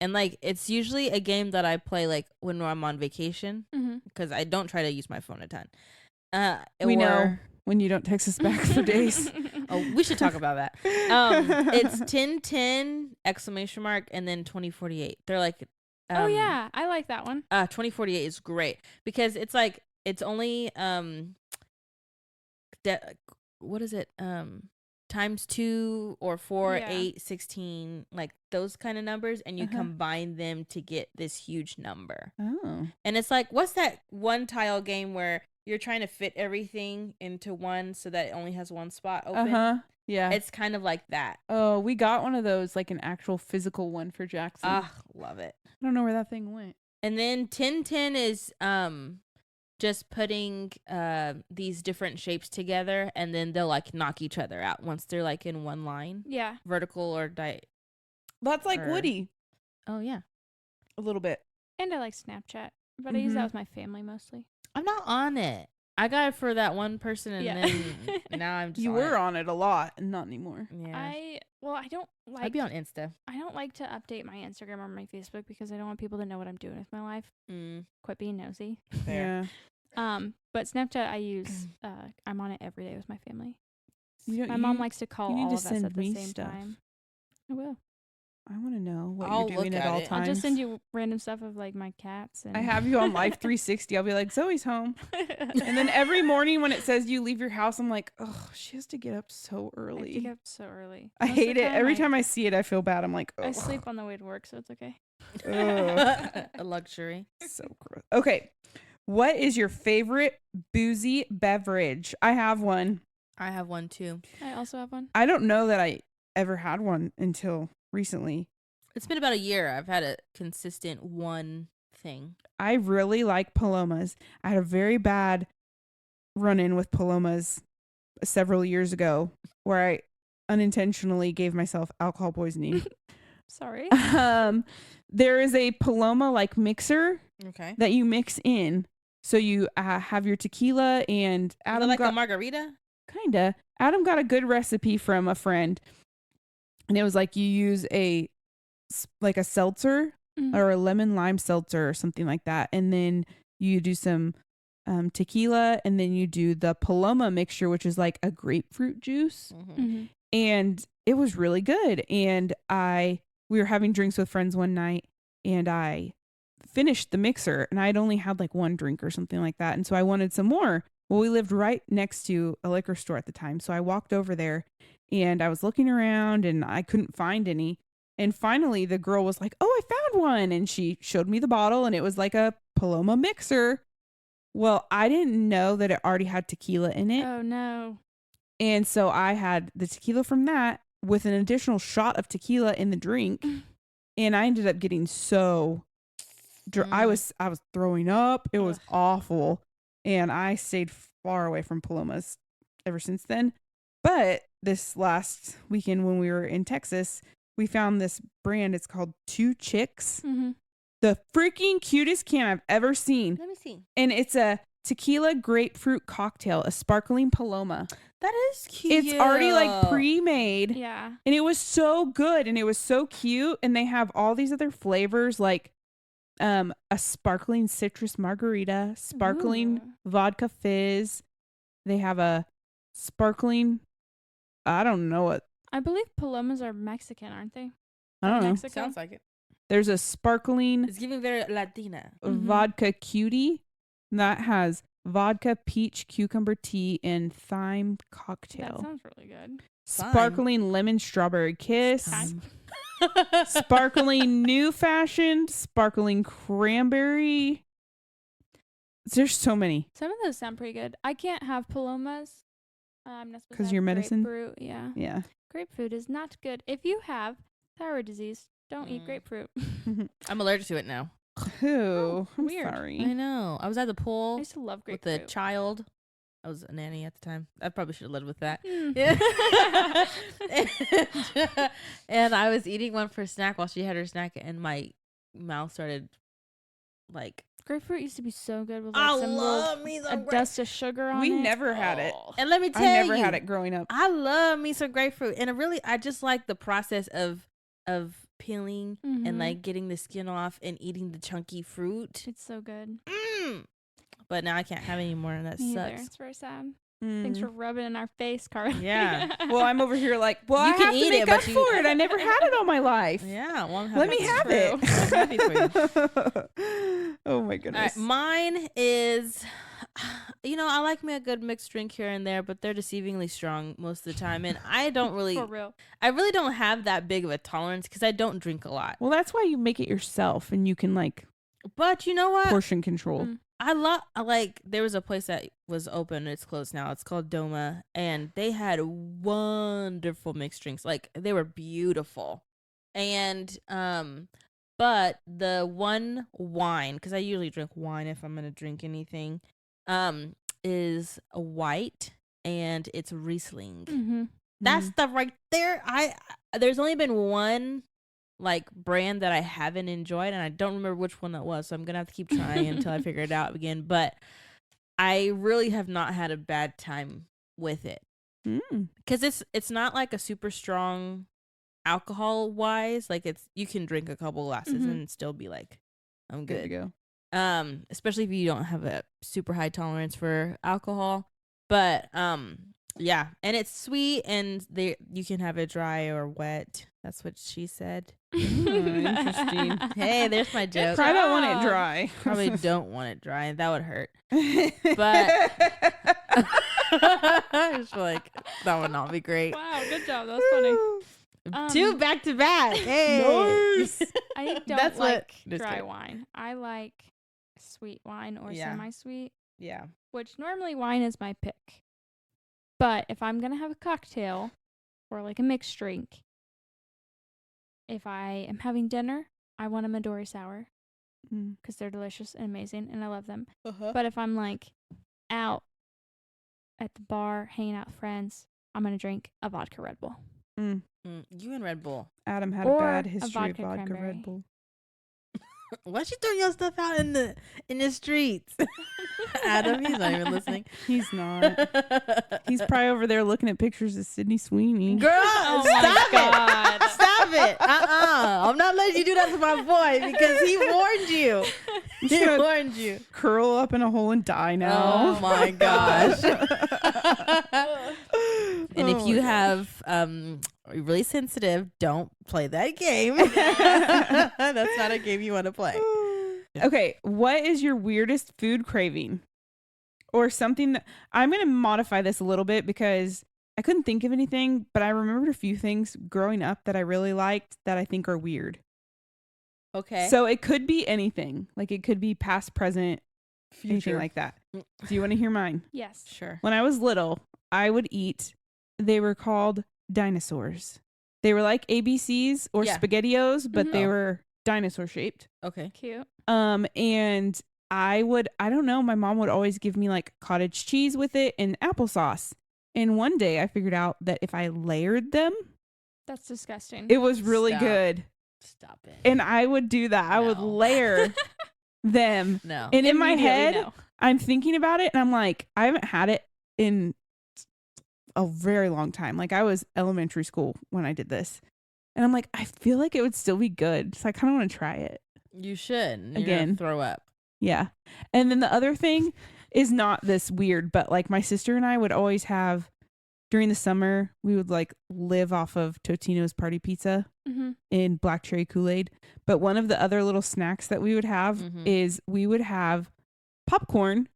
And like it's usually a game that I play like when I'm on vacation Mm-hmm. because I don't try to use my phone a ton. we know or- when you don't text us back for days. Oh, we should talk about that. It's 1010 exclamation mark and then 2048. They're like Oh yeah, I like that one. 2048 is great because it's like it's only what is it times 2 or 4 Yeah. 8 16 like those kind of numbers and you Uh-huh. combine them to get this huge number. Oh, And it's like what's that one tile game where you're trying to fit everything into one so that it only has one spot open? yeah. It's kind of like that. Oh, we got one of those, like an actual physical one for Jackson. Ah, love it. I don't know where that thing went. And then 1010 is just putting these different shapes together and then they'll like knock each other out once they're like in one line, Yeah. vertical or That's like Or- Woody Oh yeah. a little bit. And I like Snapchat, but I use that Mhm. with my family mostly. I'm not on it. I got it for that one person and Yeah. then now I'm just You on were it. on it a lot, and not anymore. Yeah. I don't I'd like be on Insta. I don't like to update my Instagram or my Facebook because I don't want people to know what I'm doing with my life. Quit being nosy. Fair. Yeah. But Snapchat I use I'm on it every day with my family. You don't, My mom you- likes to call you need all to of us send at the me same stuff. time. I will. I want to know what I'll you're doing look at at all it. times. I'll just send you random stuff of like my cats and I have you on Life 360. I'll be like, Zoe's home. And then every morning when it says you leave your house, I'm like, oh, she has to get up so I early. get up so early. I Most of the hate it. Every time I see it, I feel bad. I'm like, oh, I sleep on the way to work, so it's okay. A luxury. so gross. Okay. What is your favorite boozy beverage? I have one. I have one too. I also have one. I don't know that I ever had one until recently. It's been about a year. I've had a consistent one thing. I really like Palomas. I had a very bad run-in with Palomas several years ago where I unintentionally gave myself alcohol poisoning. Sorry. There is a Paloma like mixer Okay. that you mix in. So you have your tequila, and Is it Adam like got a margarita? kinda. Adam got a good recipe from a friend, and it was like you use like a seltzer Mm. or a lemon lime seltzer or something like that, and then you do some tequila, and then you do the Paloma mixture, which is like a grapefruit juice, Mm-hmm. Mhm. and it was really good. And we were having drinks with friends one night, and I finished the mixer, and I'd only had like one drink or something like that, and so I wanted some more. Well, we lived right next to a liquor store at the time, so I walked over there, and I was looking around, and I couldn't find any. And finally, the girl was like, "Oh, I found one," and she showed me the bottle, and it was like a Paloma mixer. Well, I didn't know that it already had tequila in it. Oh no. And so I had the tequila from that with an additional shot of tequila in the drink. And I ended up getting so I was throwing up. It was awful. And I stayed far away from Palomas ever since then. But this last weekend when we were in Texas, we found this brand. It's called Two Chicks. Mm-hmm. The freaking cutest can I've ever seen. Let me see. And it's a tequila grapefruit cocktail, a sparkling Paloma. That is cute. It's already like pre-made. Yeah. And it was so good, and it was so cute. And they have all these other flavors, like a sparkling citrus margarita, sparkling Ooh. vodka fizz. They have a sparkling, I don't know what. I believe Palomas are Mexican, aren't they? I don't know. Mexico? Sounds like it. There's a sparkling It's giving very Latina. Mhm. vodka cutie that has vodka, peach, cucumber tea, and thyme That cocktail. sounds really good. Sparkling lemon strawberry kiss. Thyme. Sparkling new fashioned, sparkling cranberry. There's so many. Some of those sound pretty good. I can't have Palomas. I'm not supposed to 'Cause have your medicine? grapefruit. Yeah. Yeah. Grapefruit is not good. If you have thyroid disease, don't eat Mm. grapefruit. I'm allergic to it now. Who? I'm weird. sorry. I know. I was at the I pool used to love with grapefruit. the child. I was a nanny at the time. I probably should have led with that. Mm. Yeah. And I was eating one for a snack while she had her snack, and my mouth started like. Grapefruit used to be so good with I like some love little, me a some dust of sugar on We it. never had it. Oh. And let me tell I you, never had it growing up. I love me some grapefruit, and I just like the process of peeling and Mhm. like getting the skin off and eating the chunky fruit. It's so good. But now I can't have any more, and that Me either. sucks. It's very sad. Thanks for rubbing it in our face, Carly. Yeah. Well, I'm over here like, well, You I can have eat to make it, up but you- for it. I never had it all my life. Yeah, well, Let me have it. I'm happy for you. Oh my All goodness. right, mine is, I like me a good mixed drink here and there, but they're deceivingly strong most of the time, and I don't really, For real. I really don't have that big of a tolerance because I don't drink a lot. Well, that's why you make it yourself, and you can like But you know what? portion control. Mm. I like there was a place that was open, it's closed now. It's called Doma, and they had wonderful mixed drinks. Like they were beautiful. And but the one wine, cuz I usually drink wine if I'm going to drink anything, is a white, and it's Riesling. Mm-hmm. That's the right there. There's only been one like brand that I haven't enjoyed, and I don't remember which one that was, so I'm gonna have to keep trying until I figure it out again. But I really have not had a bad time with it because it's not like a super strong alcohol wise. Like you can drink a couple glasses Mhm. and still be like, I'm Good to good. go. Especially if you don't have a super high tolerance for alcohol. But yeah, and it's sweet, and you can have it dry or wet. That's what she said. Interesting. Hey, there's my joke. I don't want it job. dry. Probably don't want it dry. That would hurt. but It's like that would not be great. Wow, good job. That was funny. Two back to back. Hey. Nice. I don't That's what- like Just dry kidding. wine. I like sweet wine or Yeah. semi-sweet, Yeah. which normally wine is my pick. But if I'm going to have a cocktail or like a mixed drink, if I am having dinner, I want a Midori sour because they're delicious and amazing and I love them. But if I'm like out at the bar, hanging out with friends, I'm going to drink a vodka Red Bull. You and Red Bull. Adam had Or a bad a history of vodka vodka cranberry. Red Bull. Why you throwing your stuff out in the streets? Adam, he's not even listening. He's not. He's probably over there looking at pictures of Sydney Sweeney. Girl, Oh stop my it. God. Stop it. I'm not letting you do that to my boy because he warned you. I'm He just gonna warned you. curl up in a hole and die now. Oh my gosh. And if Oh you my have are really sensitive, don't play that game. That's not a game you want to play. Okay, what is your weirdest food craving? Or something that I'm going to modify this a little bit because I couldn't think of anything, but I remembered a few things growing up that I really liked that I think are weird. Okay. So it could be anything. Like it could be past, present, anything like that. Do you want to hear mine? Yes. Sure. When I was little, I would eat, they were called dinosaurs. They were like ABCs or Yeah. SpaghettiOs, but Mhm. they Oh. were dinosaur shaped. Okay. Cute. And I don't know, my mom would always give me like cottage cheese with it and applesauce. And one day I figured out that if I layered them, That's disgusting. it was really Stop. good. Stop it. And I would do that. I would No. layer them. No. And in my Immediately head, no. I'm thinking about it and I'm like, I haven't had it in a very long time. Like I was elementary school when I did this. And I'm like, I feel like it would still be good. So I kind of want to try it. You should. You're Again. gonna throw up. Yeah. And then the other thing is not this weird, but like my sister and I would always have during the summer, we would like live off of Totino's party pizza Mm-hmm. in black cherry Kool-Aid. But one of the other little snacks that we would have Mhm. is we would have popcorn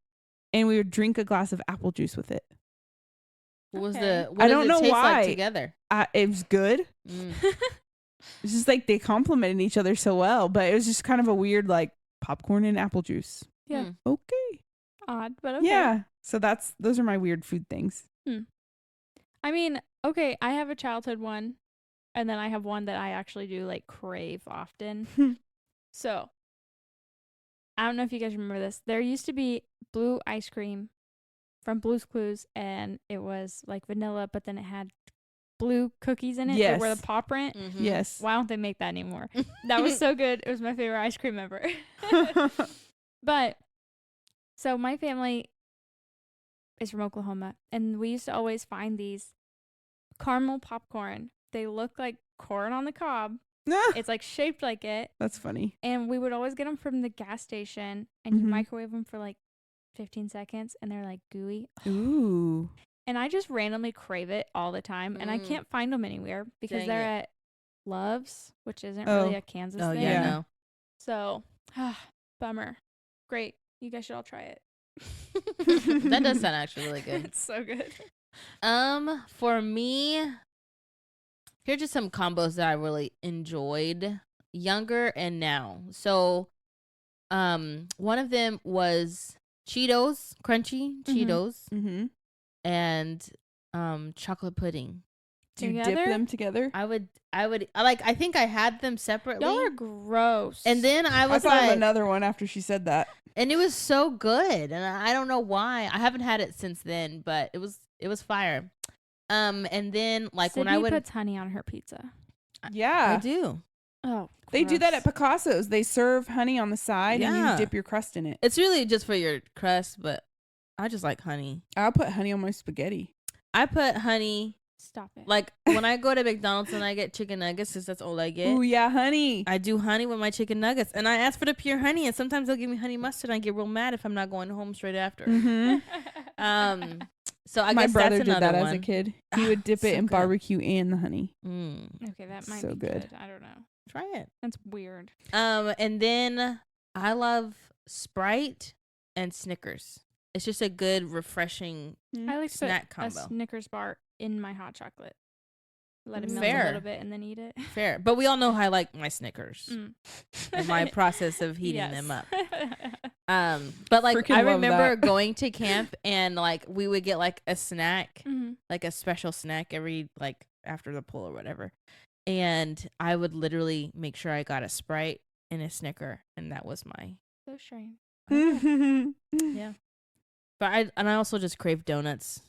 and we would drink a glass of apple juice with it. What was Okay. the? What I does don't it know taste why. like together? It was good. Mm. It's just like they complemented each other so well, but it was just kind of a weird like popcorn and apple juice. Yeah. Mm. Okay. Odd, but okay. Yeah. So those are my weird food things. I mean, okay, I have a childhood one, and then I have one that I actually do like crave often. So, I don't know if you guys remember this. There used to be blue ice cream from Blue's Clues, and it was like vanilla, but then it had blue cookies in it that were Yes. the paw print. Mhm. Yes. Why don't they make that anymore? That was so good. It was my favorite ice cream ever. But so my family is from Oklahoma, and we used to always find these caramel popcorn. They look like corn on the cob. It's like shaped like it, That's funny. and we would always get them from the gas station, and you Mhm. microwave them for like 15 seconds, and they're like gooey. Ooh. And I just randomly crave it all the time, and I Mm. can't find them anywhere because Dang they're it. at Love's, which isn't Oh. really a Kansas Oh thing. yeah, Yeah. no. So, bummer. Great. You guys should all try it. That does sound actually really good. It's so good. For me, here are just some combos that I really enjoyed, younger and now. So, one of them was Cheetos, crunchy Cheetos, Mm-hmm. and chocolate pudding. Do you dip Together? them together? I think I had them separately. Y'all are gross. and then I I was thought of like, another one after she said that. and it was so good, and I don't know why. I haven't had it since then, but it was fire. And then like Sydney when I would, puts honey on her pizza. Yeah. I do. Oh, They do that at gross. Picasso's. They serve honey on the side and Yeah. you dip your crust in it. It's really just for your crust, but I just like honey. I'll put honey on my spaghetti. I put honey Stop it. like when I go to McDonald's and I get chicken nuggets, since that's all I get. Ooh, yeah, honey. I do honey with my chicken nuggets, and I ask for the pure honey, and sometimes they'll give me honey mustard. And I get real mad if I'm not going home straight after. Mm-hmm. So I My guess brother that's did another that one. as a kid. He Ah, would dip so it in good. barbecue and the honey. Mm, Okay, that might So be good. good. I don't know. try it. That's weird. And then I love Sprite and Snickers. It's just a good, refreshing I like to snack put a combo. Snickers bar in my hot chocolate. Let it melt Fair. a little bit and then eat it. Fair, but we all know how I like my Snickers Mm. and my process of heating Yes. them up. But like Freaking I love remember that. going to camp and like we would get like a snack, Mhm. like a special snack every like after the pool or whatever, and I would literally make sure I got a Sprite and a Snicker, and that was my So strange. yeah. But I also just crave donuts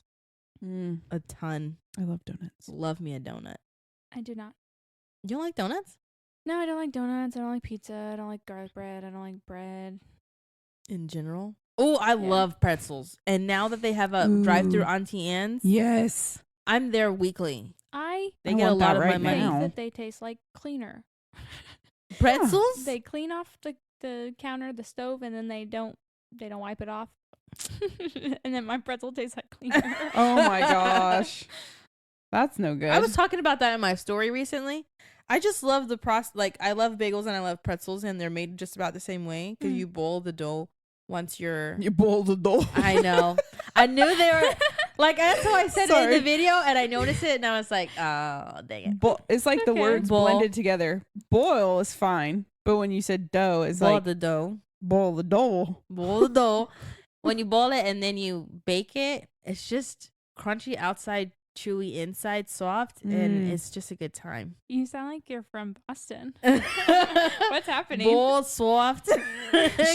Mm, a ton. I love donuts. Love me a donut. I do not. You don't like donuts? No, I don't like donuts. I don't like pizza. I don't like garlic bread. I don't like bread. In general. Oh, I Yeah. love pretzels. And now that they have a Ooh. drive-through Auntie Anne's, Yes. I'm there weekly. I They I get a want lot that of right my money. now. think that they taste like cleaner. Pretzels? They clean off the counter, the stove, and then they don't wipe it off. And then my pretzel tastes like cleaner. Oh my gosh. That's no good. I was talking about that in my story recently. I just love the process. Like, I love bagels and I love pretzels, and they're made just about the same way because Mm. you boil the dough once you're. You boiled the dough. I know. I knew they were. Like, that's how I said it in Sorry. the video, and I noticed it, and I was like, oh, dang it. It's like the Okay. words Boil. blended together. Boil is fine, but when you said dough, it's Boil like the dough. boil the dough. Boil the dough. When you boil it and then you bake it, it's just crunchy outside, chewy inside, soft, and Mm. it's just a good time. You sound like you're from Boston. What's What's happening? Boiled, soft.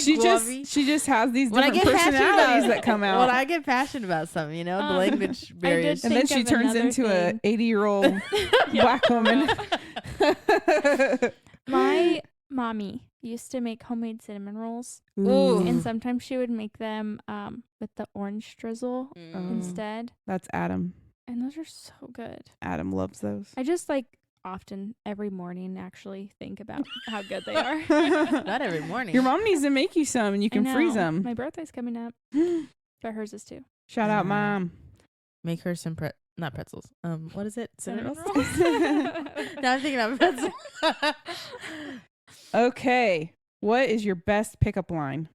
She Guavy. just has these When I different get passionate personalities about that come out. When I get passionate about something, the Um, language barriers. and then think she of turns another into a thing. 80-year-old Yeah. black woman. My mommy used to make homemade cinnamon rolls, Ooh. and sometimes she would make them with the orange drizzle Mm. instead, That's Adam. and those are so good. Adam loves those. I just often every morning actually think about how good they are. Not every morning. Your mom needs to make you some, and you I can freeze know. them. My birthday's coming up, but hers is too. Shout out, Mm. mom. Make her some not pretzels. What is it? Cinnamon Cinnamon rolls? rolls. Now I'm thinking of pretzels. Okay, what is your best pickup line?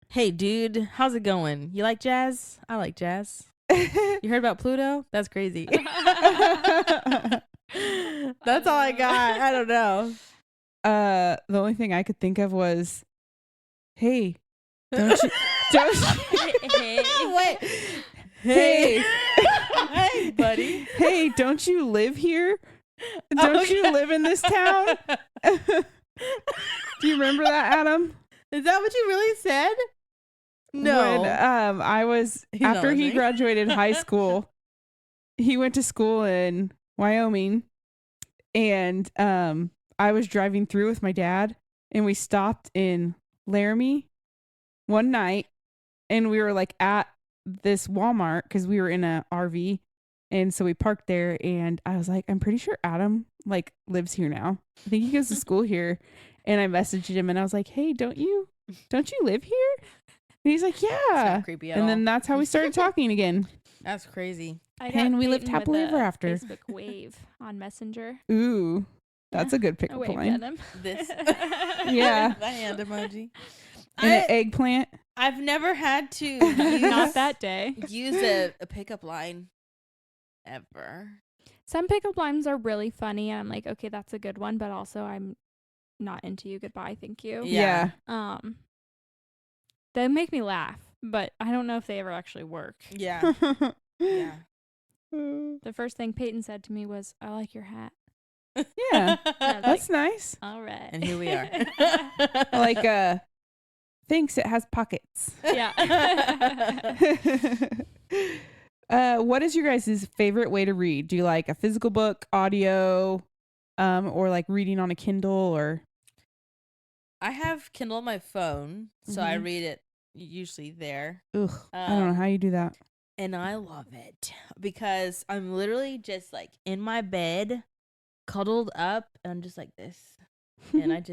Hey, dude, how's it going? You like jazz? I like jazz. You heard about Pluto? That's crazy. That's all I got. I don't know. The only thing I could think of was, hey, don't you, Wait. hey, Hey, buddy. hey, don't you live here? Don't you live in this town? Do you remember that, Adam? Is that what you really said? No. When, I was He's not after he listening. graduated high school, he went to school in Wyoming, and I was driving through with my dad, and we stopped in Laramie one night, and we were like at this Walmart because we were in a RV, and so we parked there, and I was like, I'm pretty sure Adam like lives here now. I think he goes to school here, and I messaged him, and I was like, hey, don't you live here? And he's like, It's not yeah. creepy at And all. then that's how we started talking again. That's crazy. I And got we lived Peyton with happily ever a after. Facebook wave on Messenger. Ooh, that's a good I pickup waved line. at him. This. Yeah. The hand emoji. And an eggplant. I've never had to Not use, that day. use a pickup line ever. Some pickup lines are really funny, and I'm like, okay, that's a good one, but also I'm not into you. Goodbye, thank you. Yeah. They make me laugh, but I don't know if they ever actually work. Yeah. Yeah. The first thing Peyton said to me was, "I like your hat." Yeah, I was that's nice. All right. And here we are. Like, thanks, it has pockets. Yeah. What is your guys' favorite way to read? Do you like a physical book, audio, or like reading on a Kindle, or? I have Kindle on my phone, so I Mhm. read it usually there. Ugh, I don't know how you do that. And I love it because I'm literally just like in my bed, cuddled up, and I'm just like this. And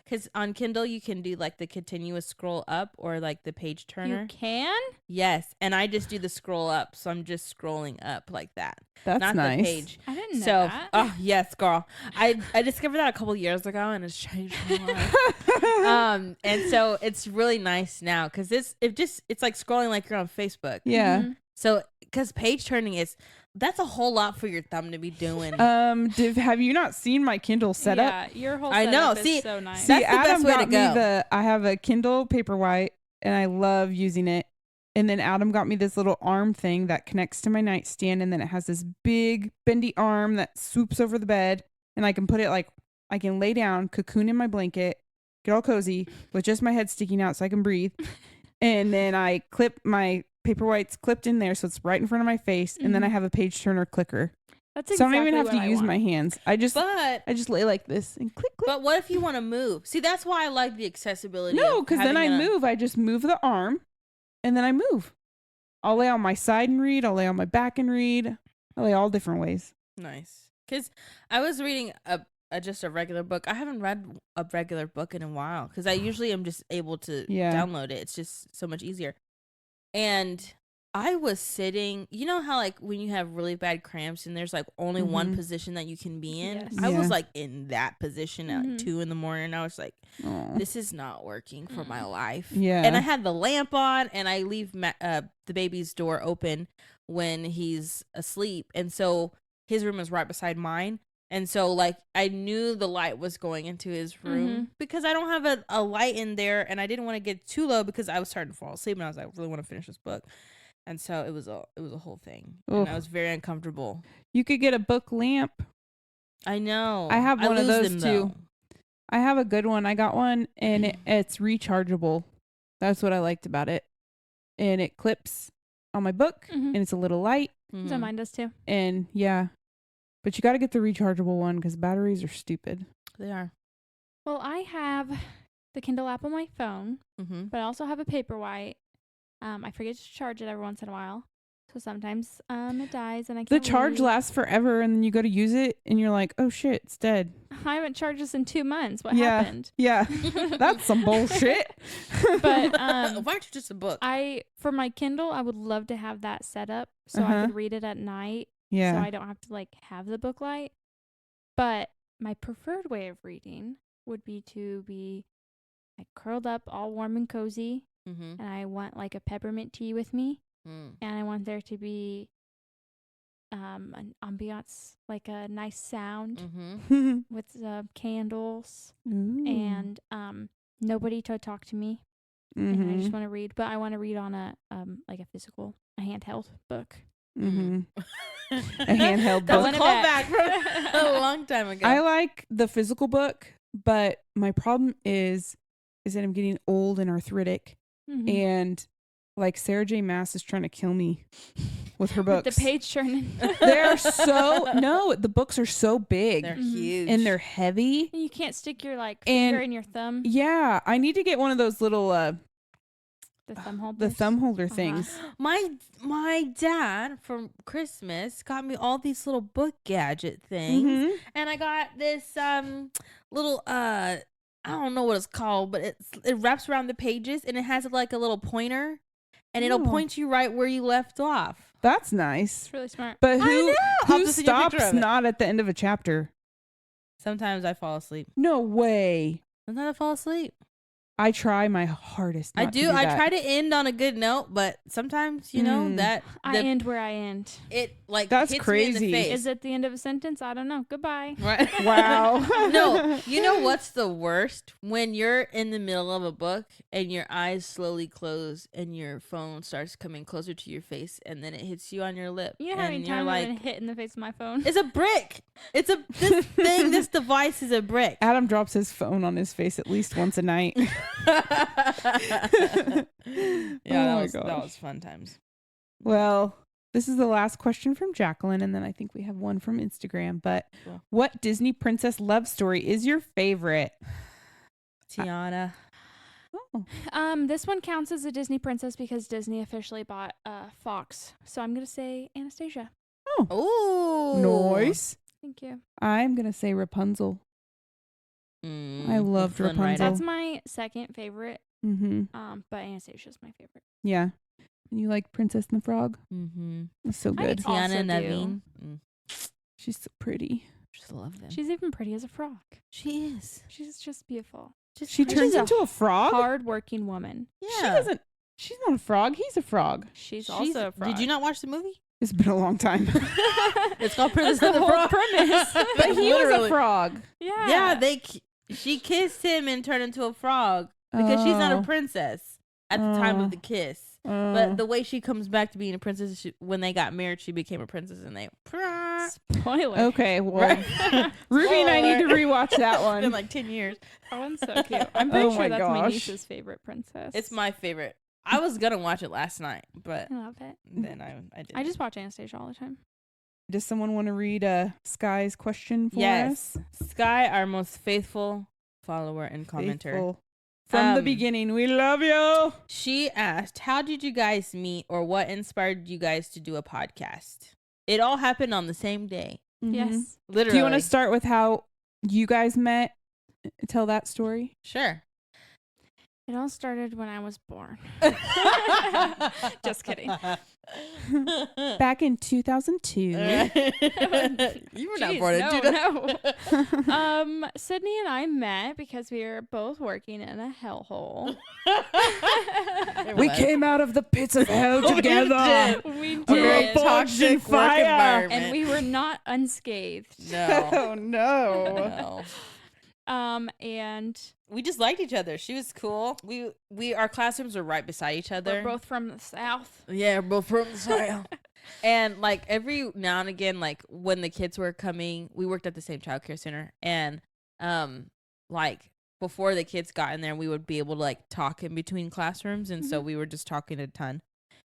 because on Kindle you can do like the continuous scroll up or like the page turner. You can? Yes, and I just do the scroll up, so I'm just scrolling up like that, That's not nice. the page. I didn't know So, that. oh yes, girl, I discovered that a couple years ago, and it's changed my life. And so it's really nice now because it's like scrolling like you're on Facebook. Yeah. Mhm. So because page turning that's a whole lot for your thumb to be doing. Have you not seen my Kindle setup? Yeah, your whole I know. setup See, is so nice. See, That's the Adam best way to got me go. I have a Kindle Paperwhite, and I love using it. And then Adam got me this little arm thing that connects to my nightstand, and then it has this big bendy arm that swoops over the bed, and I can put it like I can lay down, cocoon in my blanket, get all cozy with just my head sticking out so I can breathe. And then I clip my Paperwhite's clipped in there, so it's right in front of my face, and then I have a page turner clicker. That's So I exactly don't even have what to I use want. my hands. I just lay like this and click, click. But what if you want to move? See, that's why I like the accessibility. No, of because then I having a- move. I just move the arm, and then I move. I'll lay on my side and read. I'll lay on my back and read. I lay all different ways. Nice. Because I was reading just a regular book. I haven't read a regular book in a while because I usually am just able to Yeah. download it. It's just so much easier. And I was sitting, you know how like when you have really bad cramps and there's like only one Mhm. position that you can be in? Yes. I was Yeah. like in that position at like Mhm. 2 a.m. I was like, Aw. this is not working for my life. Yeah. And I had the lamp on and I leave the baby's door open when he's asleep. And so his room is right beside mine. And so like I knew the light was going into his room because I don't have a light in there and I didn't want to get too low because I was starting to fall asleep and I was like, I really want to finish this book. And so it was a whole thing. And I Oof. was very uncomfortable. You could get a book lamp. I know. I have one of lose those them, too. though. I have a good one. I got one, and it's rechargeable. That's what I liked about it. And it clips on my book, Mhm. and it's a little light. Mhm. So mine does too. And yeah, but you got to get the rechargeable one because batteries are stupid. They are. Well, I have the Kindle app on my phone, Mm-hmm. but I also have a Paperwhite. I forget to charge it every once in a while. So sometimes it dies and I The can't charge read. lasts forever, and then you go to use it, and you're like, "Oh shit, it's dead." I haven't charged this in 2 months. What Yeah. happened? Yeah, that's some bullshit. But Why aren't you just a book? for my Kindle, I would love to have that set up so I Uh-huh. could read it at night. yeah, So I don't have to like have the book light. But my preferred way of reading would be to be like curled up, all warm and cozy, Mm-hmm. and I want like a peppermint tea with me, Mm. and I want there to be an ambiance, like a nice sound Mm-hmm. with candles Ooh. and nobody to talk to me, and I just Mhm. want to read. But I want to read on a like a physical, a handheld book. Mhm. A handheld That's book. a One of callback from a long time ago. I like the physical book, but my problem is that I'm getting old and arthritic, Mhm. and like Sarah J. Maas is trying to kill me with her With books. the page turning. They're so no, the books are so big They're Mhm. huge. and they're heavy. You can't stick your like And- finger in your thumb. Yeah, I need to get one of those little The thumb holders. the thumb holder Uh-huh. things. My dad for Christmas got me all these little book gadget things, Mhm. and I got this little I don't know what it's called, but it wraps around the pages and it has like a little pointer, and it'll Oh. point you right where you left off. That's nice. It's really smart. But I who know! I'll who just send you a picture stops of it. not at the end of a chapter? Sometimes I fall asleep. No way. Sometimes I fall asleep. I try my hardest. I not to do. do I that. try to end on a good note, but sometimes you know Mm. that I end where I end. it like That's hits crazy. me in the face. Is it the end of a sentence? I don't know. Goodbye. Right. Wow. No, you know what's the worst? When you're in the middle of a book and your eyes slowly close and your phone starts coming closer to your face and then it hits you on your lip. You know how many and you're times I've been like, hit in the face with my phone? it's a brick. This thing, this device is a brick. Adam drops his phone on his face at least once a night. Yeah, Oh that my was gosh. fun times. Well, this is the last question from Jacqueline, and then I think we have one from Instagram. But Cool. what Disney princess love story is your favorite? Tiana. Oh, This one counts as a Disney princess because Disney officially bought Fox. So I'm gonna say Anastasia. Oh, nice. Thank you. I'm gonna say Rapunzel. I loved Flynn Rapunzel. Rider. That's my second favorite. Mm-hmm. But Anastasia's my favorite. Yeah. And you like Princess and the Frog? Mm-hmm. That's so I good. Also Tiana do. Naveen. She's so pretty. Just love them. She's even pretty as a frog. She is. She's just beautiful. Just She pretty. turns a into a frog? Hard-working woman. Yeah. She doesn't. She's not a frog. He's a frog. She's also a frog. Did you not watch the movie? It's been a long time. It's called That's Princess the and the whole Frog. premise. But he was a Literally. frog. Yeah. Yeah, she kissed him and turned into a frog because she's not a Oh. princess at the time Oh. of the kiss. Oh. But the way she comes back to being a princess, when they got married, she became a princess, and they. Spoiler. Okay, well, Right. Ruby and I need to Spoiler. rewatch that It's been one. like 10 years. That one's so cute. I'm pretty Oh sure my that's my gosh. niece's favorite princess. It's my favorite. I was gonna watch it last night, but I love it. then I didn't. I just watch Anastasia all the time. Does someone want to read Sky's question for Yes. us? Sky, our most faithful follower and commenter. Faithful. From the beginning, we love you. She asked, how did you guys meet or what inspired you guys to do a podcast? It all happened on the same day. Mhm. Yes. Literally. Do you want to start with how you guys met? Tell that story. Sure. It all started when I was born. Just kidding. Back in 2002. You were not Jeez, born in no. Sydney and I met because we were both working in a hellhole. We came out of the pits of hell together. We A very did. toxic fire. work environment. And we were not unscathed. No. Oh no. No. And We just liked each other. She was cool. We our classrooms were right beside each other. we're both from the South. Yeah, we're both from the South. And like every now and again, like when the kids were coming, we worked at the same childcare center, and like before the kids got in there, we would be able to like talk in between classrooms, and so we were just talking a ton.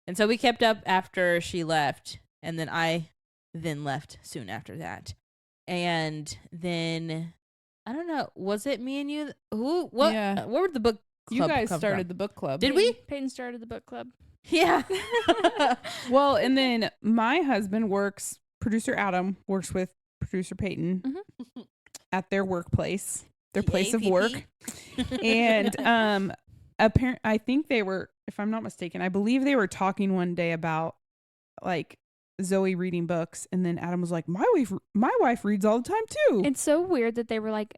And so we kept up after she left, and then I then left soon after that. And then I don't know, was it me and you? What? Yeah. Where would the book club You guys come started from? the book club. Did we? Peyton started the book club. Yeah. Well, and then my husband producer Adam works with producer Peyton at their workplace, their place of work. And I think they were, if I'm not mistaken, I believe they were talking one day about like Zoe reading books, and then Adam was like, my wife reads all the time too. It's so weird that they were like,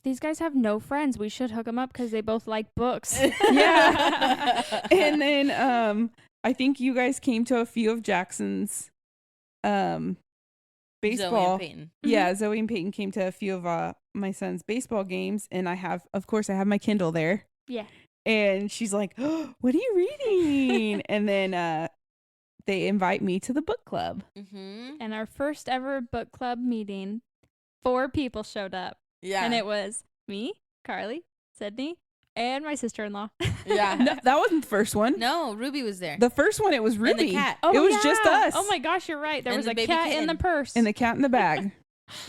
these guys have no friends. We should hook them up because they both like books. Yeah. And then I think you guys came to a few of Jackson's baseball. Zoe and Peyton. Yeah, Zoe and Peyton came to a few of my son's baseball games, and I have my Kindle there. Yeah. And she's like, oh, what are you reading? And then they invite me to the book club. Mm-hmm. And our first ever book club meeting, 4 people showed up. Yeah. And it was me, Carly, Sydney, and my sister-in-law. Yeah. No, that wasn't the first one. No, Ruby was there. The first one, it was Ruby. And the cat. It was just us. Oh my gosh, you're right. There And was the a baby cat in kitten. the purse. And the cat in the bag.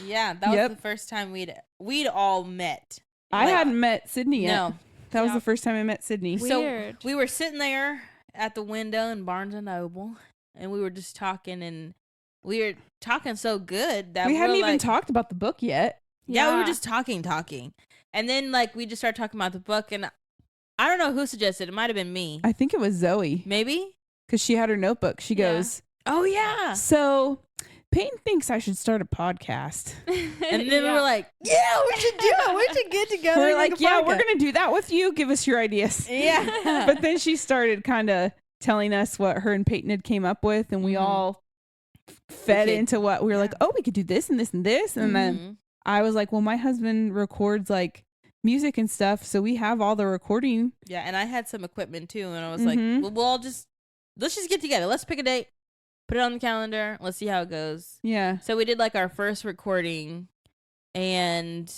Yeah, that Yep. was the first time we'd all met. I Like, hadn't met Sydney yet. No. That was Yeah. the first time I met Sydney. Weird. So we were sitting there at the window in Barnes and Noble, and we were just talking, and we were talking so good that We hadn't were even like, talked about the book yet. Yeah, we were just talking. And then like we just started talking about the book, and I don't know who suggested it. Might have been me. I think it was Zoe Maybe? because she had her notebook. She Yeah. goes, Oh yeah. so Peyton thinks I should start a podcast. And then we were like, yeah, we should do it. We should get together. We're and like, make a yeah, we're podcast." going to do that with you. Give us your ideas. Yeah. But then she started kind of telling us what her and Peyton had came up with, and we Mhm. all fed could- into what we were like, oh, we could do this and this and this. And then Mhm. I was like, well, my husband records like music and stuff, so we have all the recording. Yeah, and I had some equipment too, and I was Mhm. like, well, let's just get together. Let's pick a date, put it on the calendar. Let's see how it goes. Yeah. So we did like our first recording, and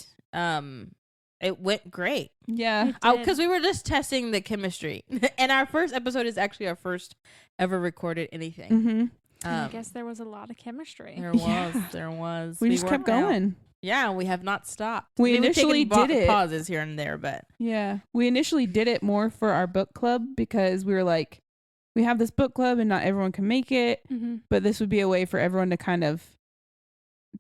it went great. Yeah. It did. Because we were just testing the chemistry, and our first episode is actually our first ever recorded anything. Mm-hmm. I guess there was a lot of chemistry. there was, Yeah. there was. We just kept worked out. going. Yeah, we have not stopped. We I mean, we've initially taken did it. pauses here and there, but Yeah. We initially did it more for our book club because we were like, we have this book club and not everyone can make it, Mm-hmm. but this would be a way for everyone to kind of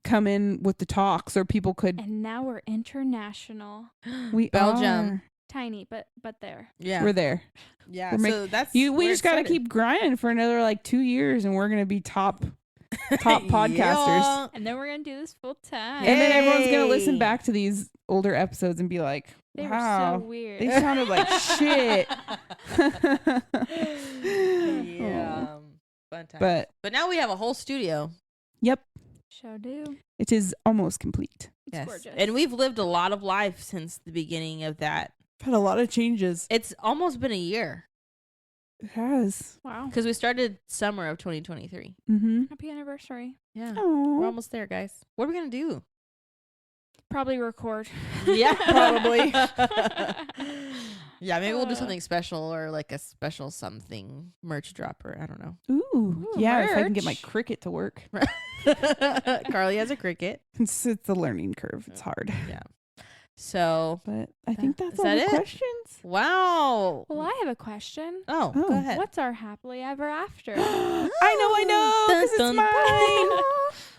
come in with the talks, or people could. And now we're international. We Belgium. are. Tiny, but there. yeah, We're there. yeah. we're make- So that's We where just it got to started. keep grinding for another like 2 years, and we're gonna be top podcasters. Yeah. And then we're going to do this full time. And then everyone's gonna listen Hey. back to these older episodes and be like, They "Wow, were so weird. they sounded like shit." Yeah. Fun time. But But now we have a whole studio. yep, Show do. it is almost complete. It's Yes. gorgeous. And we've lived a lot of life since the beginning of that. Had a lot of changes. It's almost been a year It has. Wow. because we started summer of 2023. Mm-hmm. Happy anniversary. Yeah. We're Oh, almost there, guys. What are we going to do? Probably record. Yeah, Probably. Yeah, maybe we'll do something special or like a special something merch dropper. I don't know. Ooh, yeah, if I can get my merch. Cricut to work. Carly has a Cricut. It's a learning curve. It's hard. Yeah. So, But I think that's Is all that the it? questions. wow. Well, I have a question. Oh, Oh. go ahead. What's our happily ever after? I know, because it's Dun, dun, mine.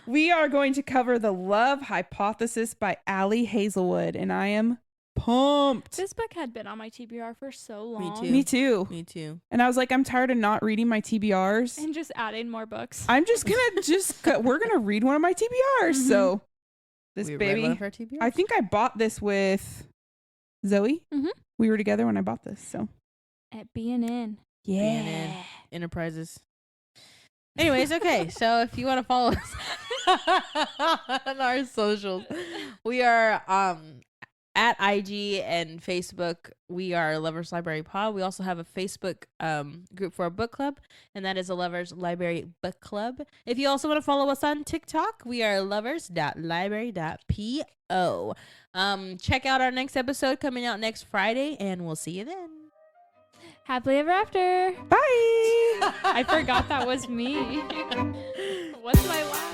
We are going to cover The Love Hypothesis by Allie Hazelwood, and I am pumped. This book had been on my TBR for so long. too. Me too. Me too. And I was like, I'm tired of not reading my TBRs. And just adding more books. I'm just gonna we're gonna read one of my TBRs. So this We read baby, one of our TBRs. I think I bought this with Zoe. Mhm. We were together when I bought this. So At B&N. B&N. Enterprises. Anyways, okay. So if you want to follow us on our socials, we are at IG and Facebook. We are Lovers Library Pod. We also have a Facebook group for our book club, and that is a Lovers Library Book Club. If you also want to follow us on TikTok, we are lovers.library.po. Check out our next episode coming out next Friday, and we'll see you then. Happily ever after. bye. I forgot that was me. What's my line?